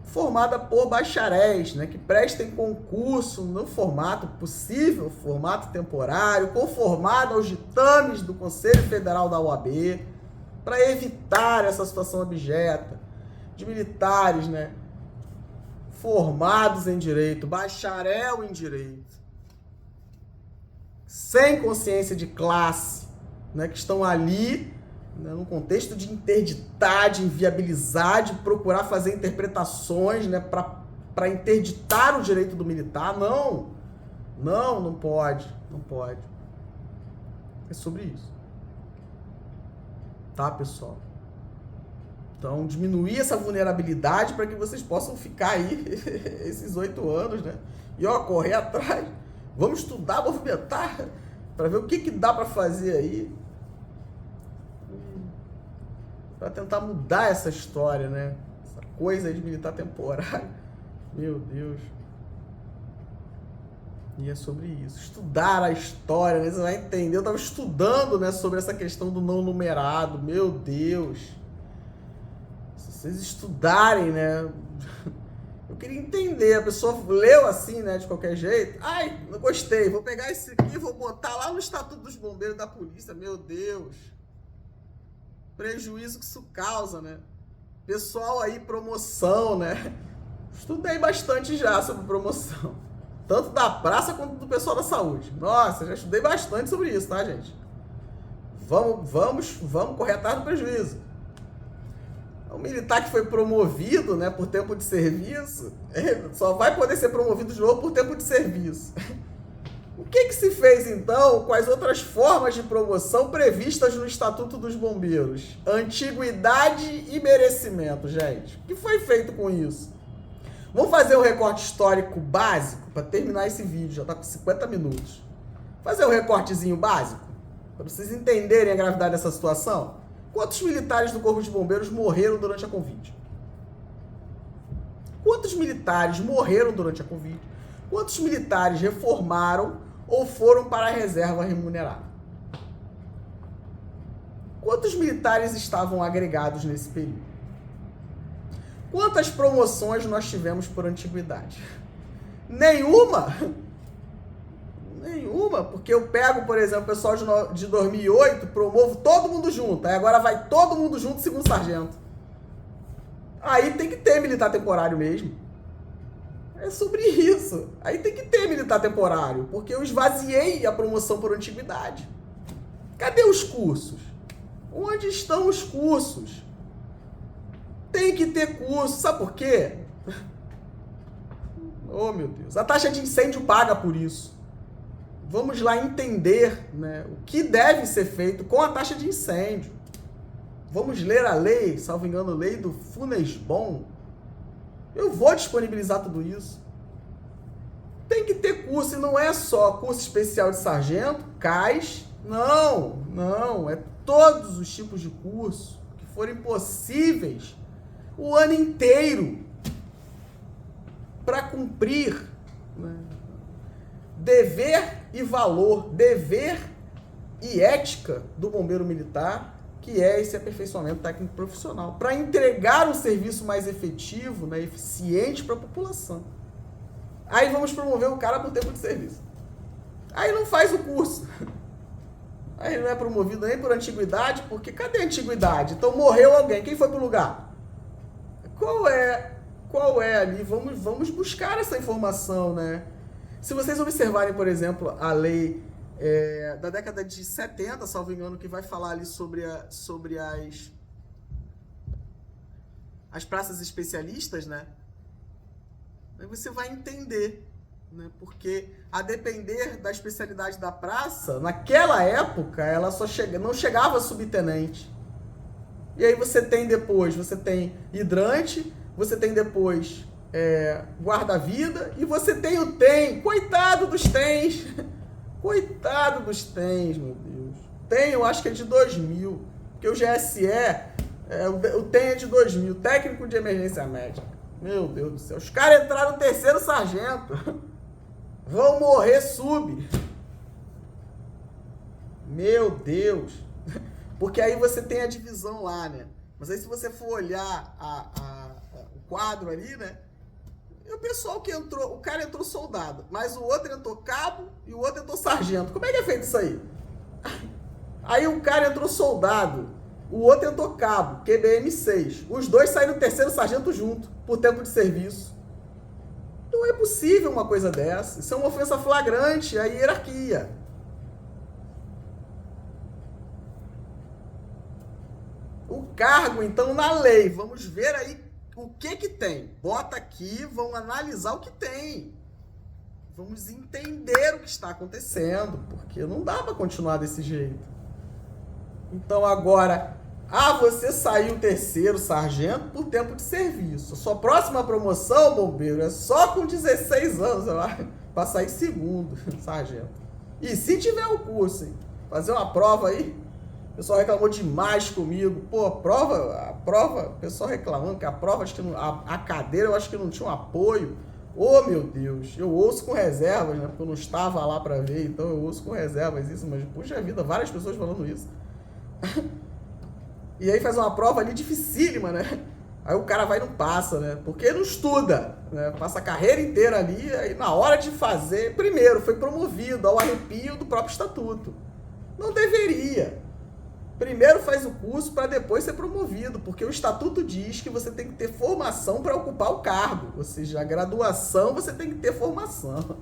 formada por bacharéis, que prestem concurso no formato possível, formato temporário, conformado aos ditames do Conselho Federal da OAB, para evitar essa situação abjeta de militares, formados em direito, bacharel em direito, sem consciência de classe, que estão ali num contexto de interditar, de inviabilizar, de procurar fazer interpretações para interditar o direito do militar. Não pode. É sobre isso. Tá, pessoal? Então, diminuir essa vulnerabilidade para que vocês possam ficar aí esses 8 anos, E correr atrás. Vamos estudar, movimentar, para ver o que dá para fazer aí. Para tentar mudar essa história, Essa coisa aí de militar temporário. Meu Deus. E é sobre isso. Estudar a história, Você vai entender. Eu estava estudando, sobre essa questão do não numerado. Meu Deus. Se vocês estudarem, Eu queria entender. A pessoa leu assim, de qualquer jeito. Ai, não gostei. Vou pegar esse aqui e vou botar lá no Estatuto dos Bombeiros da Polícia. Meu Deus. Prejuízo que isso causa, Pessoal aí, promoção, Estudei bastante já sobre promoção. Tanto da praça quanto do pessoal da saúde. Nossa, já estudei bastante sobre isso, tá, gente? Vamos correr atrás do prejuízo. O militar que foi promovido, né, por tempo de serviço, só vai poder ser promovido de novo por tempo de serviço. O que se fez, então, com as outras formas de promoção previstas no Estatuto dos Bombeiros? Antiguidade e merecimento, gente. O que foi feito com isso? Vamos fazer um recorte histórico básico para terminar esse vídeo, já está com 50 minutos. Fazer um recortezinho básico, para vocês entenderem a gravidade dessa situação. Quantos militares do Corpo de Bombeiros morreram durante a Covid? Quantos militares morreram durante a Covid? Quantos militares reformaram ou foram para a reserva remunerada? Quantos militares estavam agregados nesse período? Quantas promoções nós tivemos por antiguidade? Nenhuma! Nenhuma, porque eu pego, por exemplo, o pessoal de 2008, promovo todo mundo junto, aí agora vai todo mundo junto, segundo sargento. Aí tem que ter militar temporário mesmo. É sobre isso. Aí tem que ter militar temporário, porque eu esvaziei a promoção por antiguidade. Cadê os cursos? Onde estão os cursos? Tem que ter curso. Sabe por quê? Oh, meu Deus. A taxa de incêndio paga por isso. Vamos lá entender, né, o que deve ser feito com a taxa de incêndio. Vamos ler a lei, salvo engano, a lei do Funes-Bom. Eu vou disponibilizar tudo isso. Tem que ter curso, e não é só curso especial de sargento, CAIS. Não. É todos os tipos de curso que forem possíveis o ano inteiro para cumprir, né, dever e valor, dever e ética do bombeiro militar, que é esse aperfeiçoamento técnico profissional, para entregar um serviço mais efetivo, né, eficiente para a população. Aí vamos promover o cara por tempo de serviço. Aí não faz o curso. Aí não é promovido nem por antiguidade, porque cadê a antiguidade? Então morreu alguém, quem foi pro lugar? Qual é ali? Vamos buscar essa informação, né? Se vocês observarem, por exemplo, a lei da década de 70, salvo engano, que vai falar ali sobre as praças especialistas, né? Aí você vai entender, né? Porque a depender da especialidade da praça, naquela época, ela não chegava a subtenente. E aí você tem depois, hidrante, você tem depois guarda-vida, e você tem o TEM. Coitado dos TEMs! Coitado dos TEMs, meu Deus. TEM eu acho que é de 2000, porque o GSE, o TEM é de 2000, técnico de emergência médica. Meu Deus do céu, os caras entraram no 3º sargento, vão morrer sub. Meu Deus, porque aí você tem a divisão lá, né? Mas aí se você for olhar o quadro ali, né? E o pessoal que entrou, o cara entrou soldado, mas o outro entrou cabo e o outro entrou sargento. Como é que é feito isso aí? Aí o cara entrou soldado, o outro entrou cabo, QBM 6. Os dois saíram do 3º sargento junto, por tempo de serviço. Não é possível uma coisa dessa. Isso é uma ofensa flagrante à hierarquia. O cargo, então, na lei. Vamos ver aí o que tem. Bota aqui, vamos analisar o que tem. Vamos entender o que está acontecendo, porque não dá para continuar desse jeito. Então, agora, você saiu 3º sargento por tempo de serviço. Sua próxima promoção, bombeiro, é só com 16 anos, para sair 2º sargento. E se tiver o curso, hein? Fazer uma prova aí. O pessoal reclamou demais comigo. Pô, a prova, o pessoal reclamando que a prova, acho que não, a cadeira eu acho que não tinha um apoio. Oh, meu Deus, eu ouço com reservas, né? Porque eu não estava lá para ver, então eu ouço com reservas isso, mas puxa vida, várias pessoas falando isso. E aí faz uma prova ali dificílima, né? Aí o cara vai e não passa, né? Porque não estuda, né? Passa a carreira inteira ali, aí na hora de fazer, primeiro, foi promovido ao arrepio do próprio estatuto. Não deveria. Primeiro faz o curso para depois ser promovido, porque o estatuto diz que você tem que ter formação para ocupar o cargo. Ou seja, a graduação você tem que ter formação.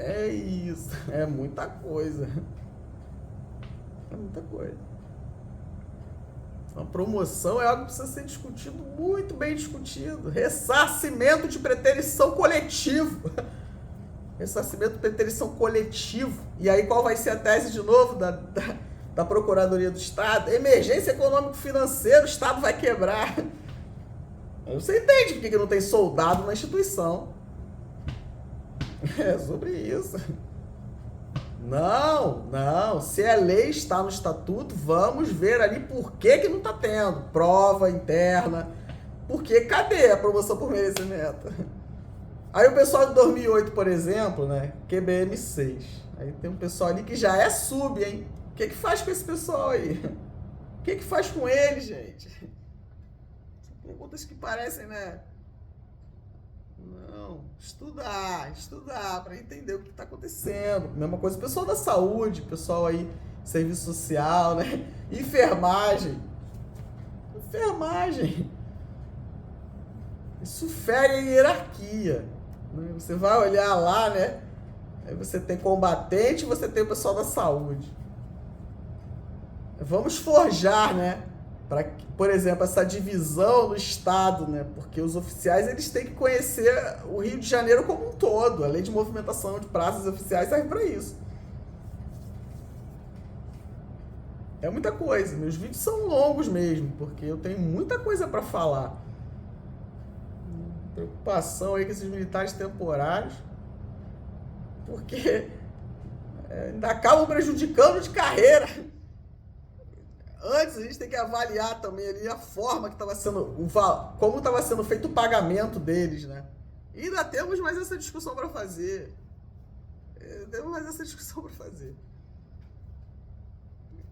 É isso, é muita coisa. É muita coisa. A promoção é algo que precisa ser discutido, muito bem discutido. Ressarcimento de preterição coletivo. Ressarcimento de preterição coletivo. E aí qual vai ser a tese de novo da Procuradoria do Estado? Emergência econômico-financeira, o Estado vai quebrar. Você entende por que não tem soldado na instituição? É sobre isso. Não. Se a lei está no estatuto, vamos ver ali por que não está tendo. Prova interna. Porque cadê a promoção por merecimento? Aí o pessoal de 2008, por exemplo, né? QBM 6. Aí tem um pessoal ali que já é sub, hein? O que faz com esse pessoal aí? O que faz com ele, gente? São perguntas que parecem, né? Não, estudar para entender o que está acontecendo. Mesma coisa, o pessoal da saúde, pessoal aí, serviço social, né? Enfermagem. Isso fere a hierarquia. Né? Você vai olhar lá, né? Aí você tem combatente e você tem o pessoal da saúde. Vamos forjar, né? Para, por exemplo, essa divisão no Estado, né? Porque os oficiais eles têm que conhecer o Rio de Janeiro como um todo. A lei de movimentação de praças oficiais serve para isso. É muita coisa. Meus vídeos são longos mesmo, porque eu tenho muita coisa para falar. Preocupação aí com esses militares temporários, porque ainda acabam prejudicando de carreira. Antes a gente tem que avaliar também ali a forma que estava sendo, como estava sendo feito o pagamento deles, né? E ainda temos mais essa discussão para fazer.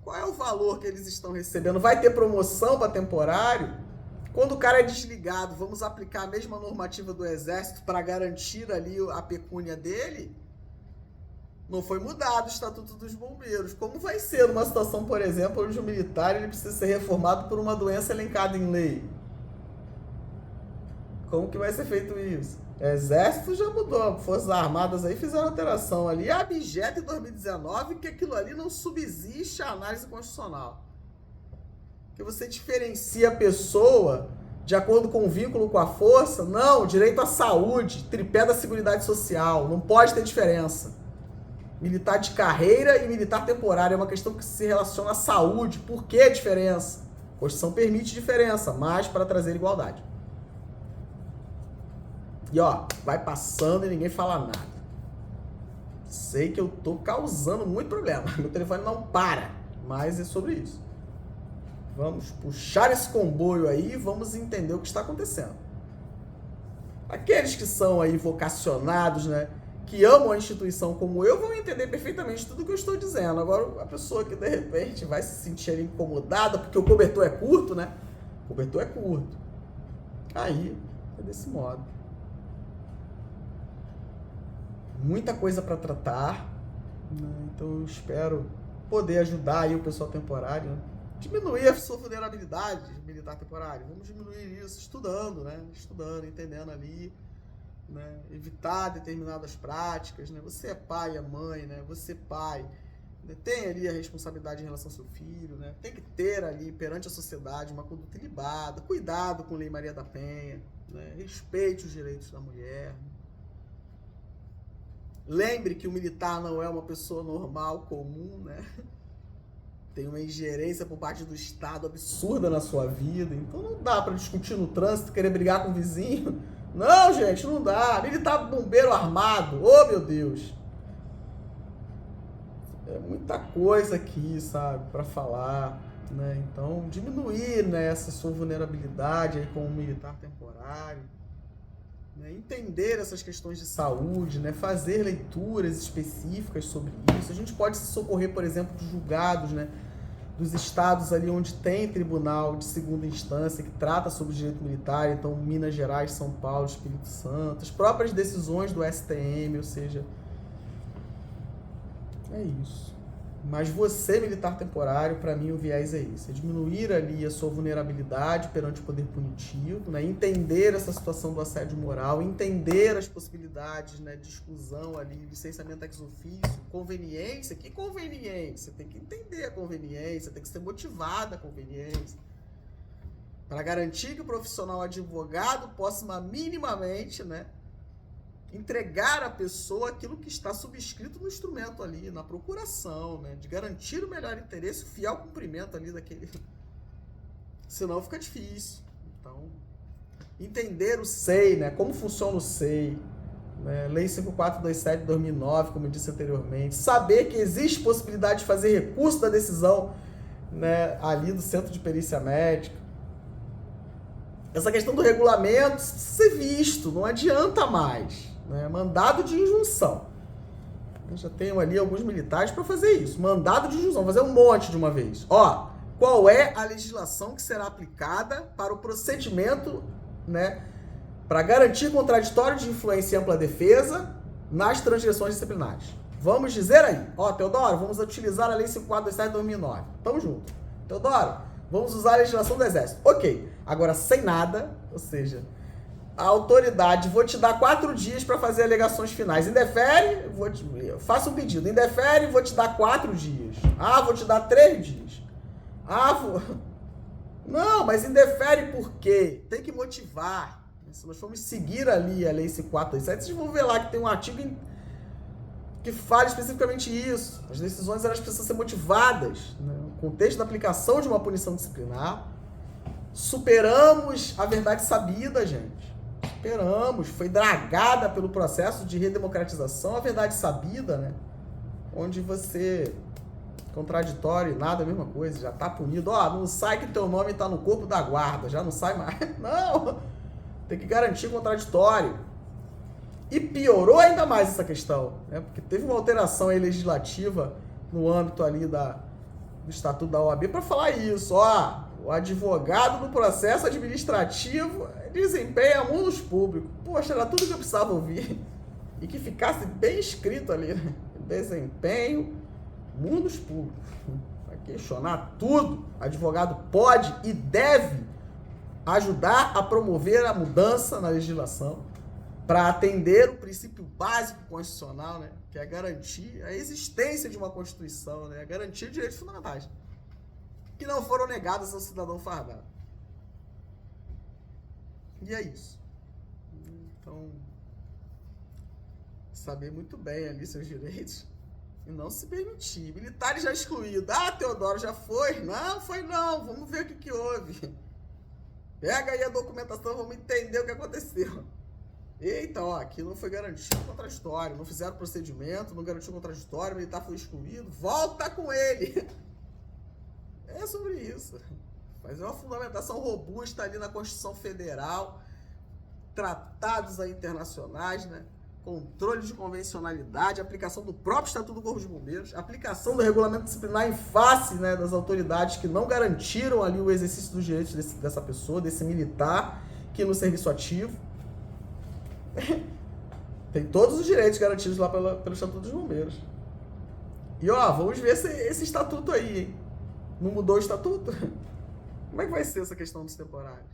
Qual é o valor que eles estão recebendo? Vai ter promoção para temporário? Quando o cara é desligado, vamos aplicar a mesma normativa do Exército para garantir ali a pecúnia dele? Não foi mudado o Estatuto dos Bombeiros. Como vai ser numa situação, por exemplo, onde o militar ele precisa ser reformado por uma doença elencada em lei? Como que vai ser feito isso? Exército já mudou, Forças Armadas aí fizeram alteração ali. A abjeta em 2019 que aquilo ali não subsiste à análise constitucional. Que você diferencia a pessoa de acordo com o vínculo com a força? Não, direito à saúde, tripé da Seguridade Social, não pode ter diferença. Militar de carreira e militar temporário é uma questão que se relaciona à saúde. Por que a diferença? A Constituição permite diferença, mas para trazer igualdade. E ó, vai passando e ninguém fala nada. Sei que eu tô causando muito problema. Meu telefone não para, mas é sobre isso. Vamos puxar esse comboio aí e vamos entender o que está acontecendo. Aqueles que são aí vocacionados, né? Que amam a instituição como eu, vão entender perfeitamente tudo que eu estou dizendo. Agora, a pessoa que de repente vai se sentir incomodada, porque o cobertor é curto, né? O cobertor é curto. Aí, é desse modo. Muita coisa para tratar, né? Então eu espero poder ajudar aí o pessoal temporário, né? Diminuir a sua vulnerabilidade militar temporário. Vamos diminuir isso estudando, né? Estudando, entendendo ali. Né? Evitar determinadas práticas, né? Você é pai, é mãe, né? Você pai, né? Tem ali a responsabilidade em relação ao seu filho, né? Tem que ter ali perante a sociedade uma conduta ilibada, cuidado com a Lei Maria da Penha, né? Respeite os direitos da mulher. Lembre que o militar não é uma pessoa normal, comum, né? Tem uma ingerência por parte do Estado absurda na sua vida, então não dá para discutir no trânsito, querer brigar com o vizinho. Não, gente, não dá. Militar bombeiro armado, oh meu Deus. É muita coisa aqui, sabe, para falar, né? Então, diminuir, né, essa sua vulnerabilidade aí como militar temporário, né? Entender essas questões de saúde, né? Fazer leituras específicas sobre isso. A gente pode se socorrer, por exemplo, dos julgados, né? Dos estados ali onde tem tribunal de segunda instância que trata sobre o direito militar, então Minas Gerais, São Paulo, Espírito Santo, as próprias decisões do STM, ou seja, é isso. Mas você, militar temporário, para mim o viés é esse. É diminuir ali a sua vulnerabilidade perante o poder punitivo, né? Entender essa situação do assédio moral, entender as possibilidades, né, de exclusão ali, licenciamento ex officio, conveniência. Que conveniência? Tem que entender a conveniência, tem que ser motivada a conveniência. Para garantir que o profissional advogado possa minimamente, né, entregar à pessoa aquilo que está subscrito no instrumento ali, na procuração, né? De garantir o melhor interesse, o fiel cumprimento ali daquele... Senão fica difícil. Então, entender o SEI, né? Como funciona o SEI, né? Lei 5427 de 2009, como eu disse anteriormente. Saber que existe possibilidade de fazer recurso da decisão, né, ali do Centro de Perícia Médica. Essa questão do regulamento precisa ser visto, não adianta mais. Né? Mandado de injunção. Eu já tenho ali alguns militares para fazer isso. Mandado de injunção, fazer um monte de uma vez. Ó, qual é a legislação que será aplicada para o procedimento, né, para garantir contraditório de influência e ampla defesa nas transgressões disciplinares? Vamos dizer aí. Ó, Teodoro, vamos utilizar a Lei 5427 de 2009. Tamo junto. Teodoro, vamos usar a legislação do Exército. Ok. Agora, sem nada, ou seja... A autoridade, vou te dar 4 dias para fazer alegações finais. Indefere, faça um pedido. Indefere, vou te dar 4 dias. Ah, vou te dar 3 dias. Ah, vou... Não, mas indefere por quê? Tem que motivar. Se nós formos seguir ali a Lei 5427, vocês vão ver lá que tem um artigo que fala especificamente isso. As decisões elas precisam ser motivadas, né? No contexto da aplicação de uma punição disciplinar. Superamos a verdade sabida, gente. Esperamos, foi dragada pelo processo de redemocratização, a verdade sabida, né? Onde você, contraditório, nada, a mesma coisa, já tá punido. Ó, não sai que teu nome tá no corpo da guarda, já não sai mais. Não, tem que garantir contraditório. E piorou ainda mais essa questão, né? Porque teve uma alteração aí legislativa no âmbito ali do Estatuto da OAB para falar isso, ó. O advogado do processo administrativo desempenha mundos públicos. Poxa, era tudo que eu precisava ouvir. E que ficasse bem escrito ali, né? Desempenho, mundos públicos. Vai questionar tudo. Advogado pode e deve ajudar a promover a mudança na legislação para atender o princípio básico constitucional, né? Que é garantir a existência de uma Constituição, né? Garantir direitos fundamentais que não foram negadas ao cidadão fardado. E é isso. Então, saber muito bem ali seus direitos e não se permitir. Militares já excluídos. Ah, Teodoro, já foi? Não, foi não. Vamos ver o que houve. Pega aí a documentação, vamos entender o que aconteceu. Eita, ó, aqui não foi garantido contraditório, não fizeram procedimento, não garantiu contraditório, o militar foi excluído. Volta com ele. É sobre isso. Fazer uma fundamentação robusta ali na Constituição Federal, tratados aí internacionais, né? Controle de convencionalidade, aplicação do próprio Estatuto do Corpo de Bombeiros, aplicação do regulamento disciplinar em face, né, das autoridades que não garantiram ali o exercício dos direitos dessa pessoa, desse militar que no serviço ativo. Tem todos os direitos garantidos lá pelo Estatuto dos Bombeiros. E ó, vamos ver esse estatuto aí, hein? Não mudou o estatuto? Como é que vai ser essa questão dos temporários?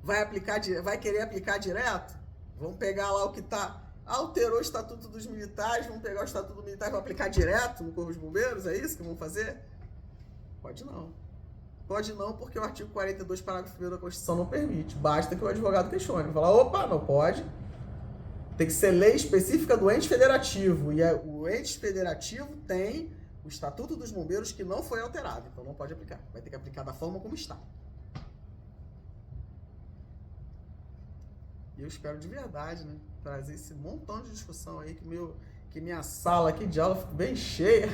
Vai querer aplicar direto? Vamos pegar lá o que tá... Alterou o Estatuto dos Militares, vamos pegar o Estatuto do Militar e vamos aplicar direto no Corpo de Bombeiros? É isso que vão fazer? Pode não. Pode não, porque o artigo 42, parágrafo 1º da Constituição não permite. Basta que o advogado questione. Vai falar, opa, não pode. Tem que ser lei específica do ente federativo. E o ente federativo tem o Estatuto dos Bombeiros que não foi alterado. Então não pode aplicar. Vai ter que aplicar da forma como está. E eu espero de verdade, né, trazer esse montão de discussão aí, que minha sala aqui de aula fique bem cheia.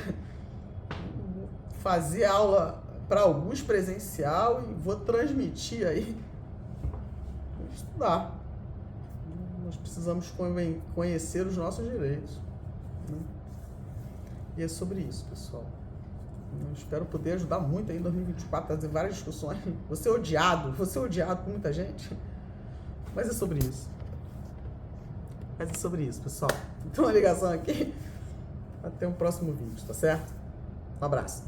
Fazer aula para alguns presencial e vou transmitir aí. Vou estudar. Nós precisamos conhecer os nossos direitos, né? E é sobre isso, pessoal. Eu espero poder ajudar muito aí em 2024, trazer várias discussões. Vou ser odiado por muita gente. Mas é sobre isso. Pessoal. Tem uma ligação aqui. Até um próximo vídeo, tá certo? Um abraço.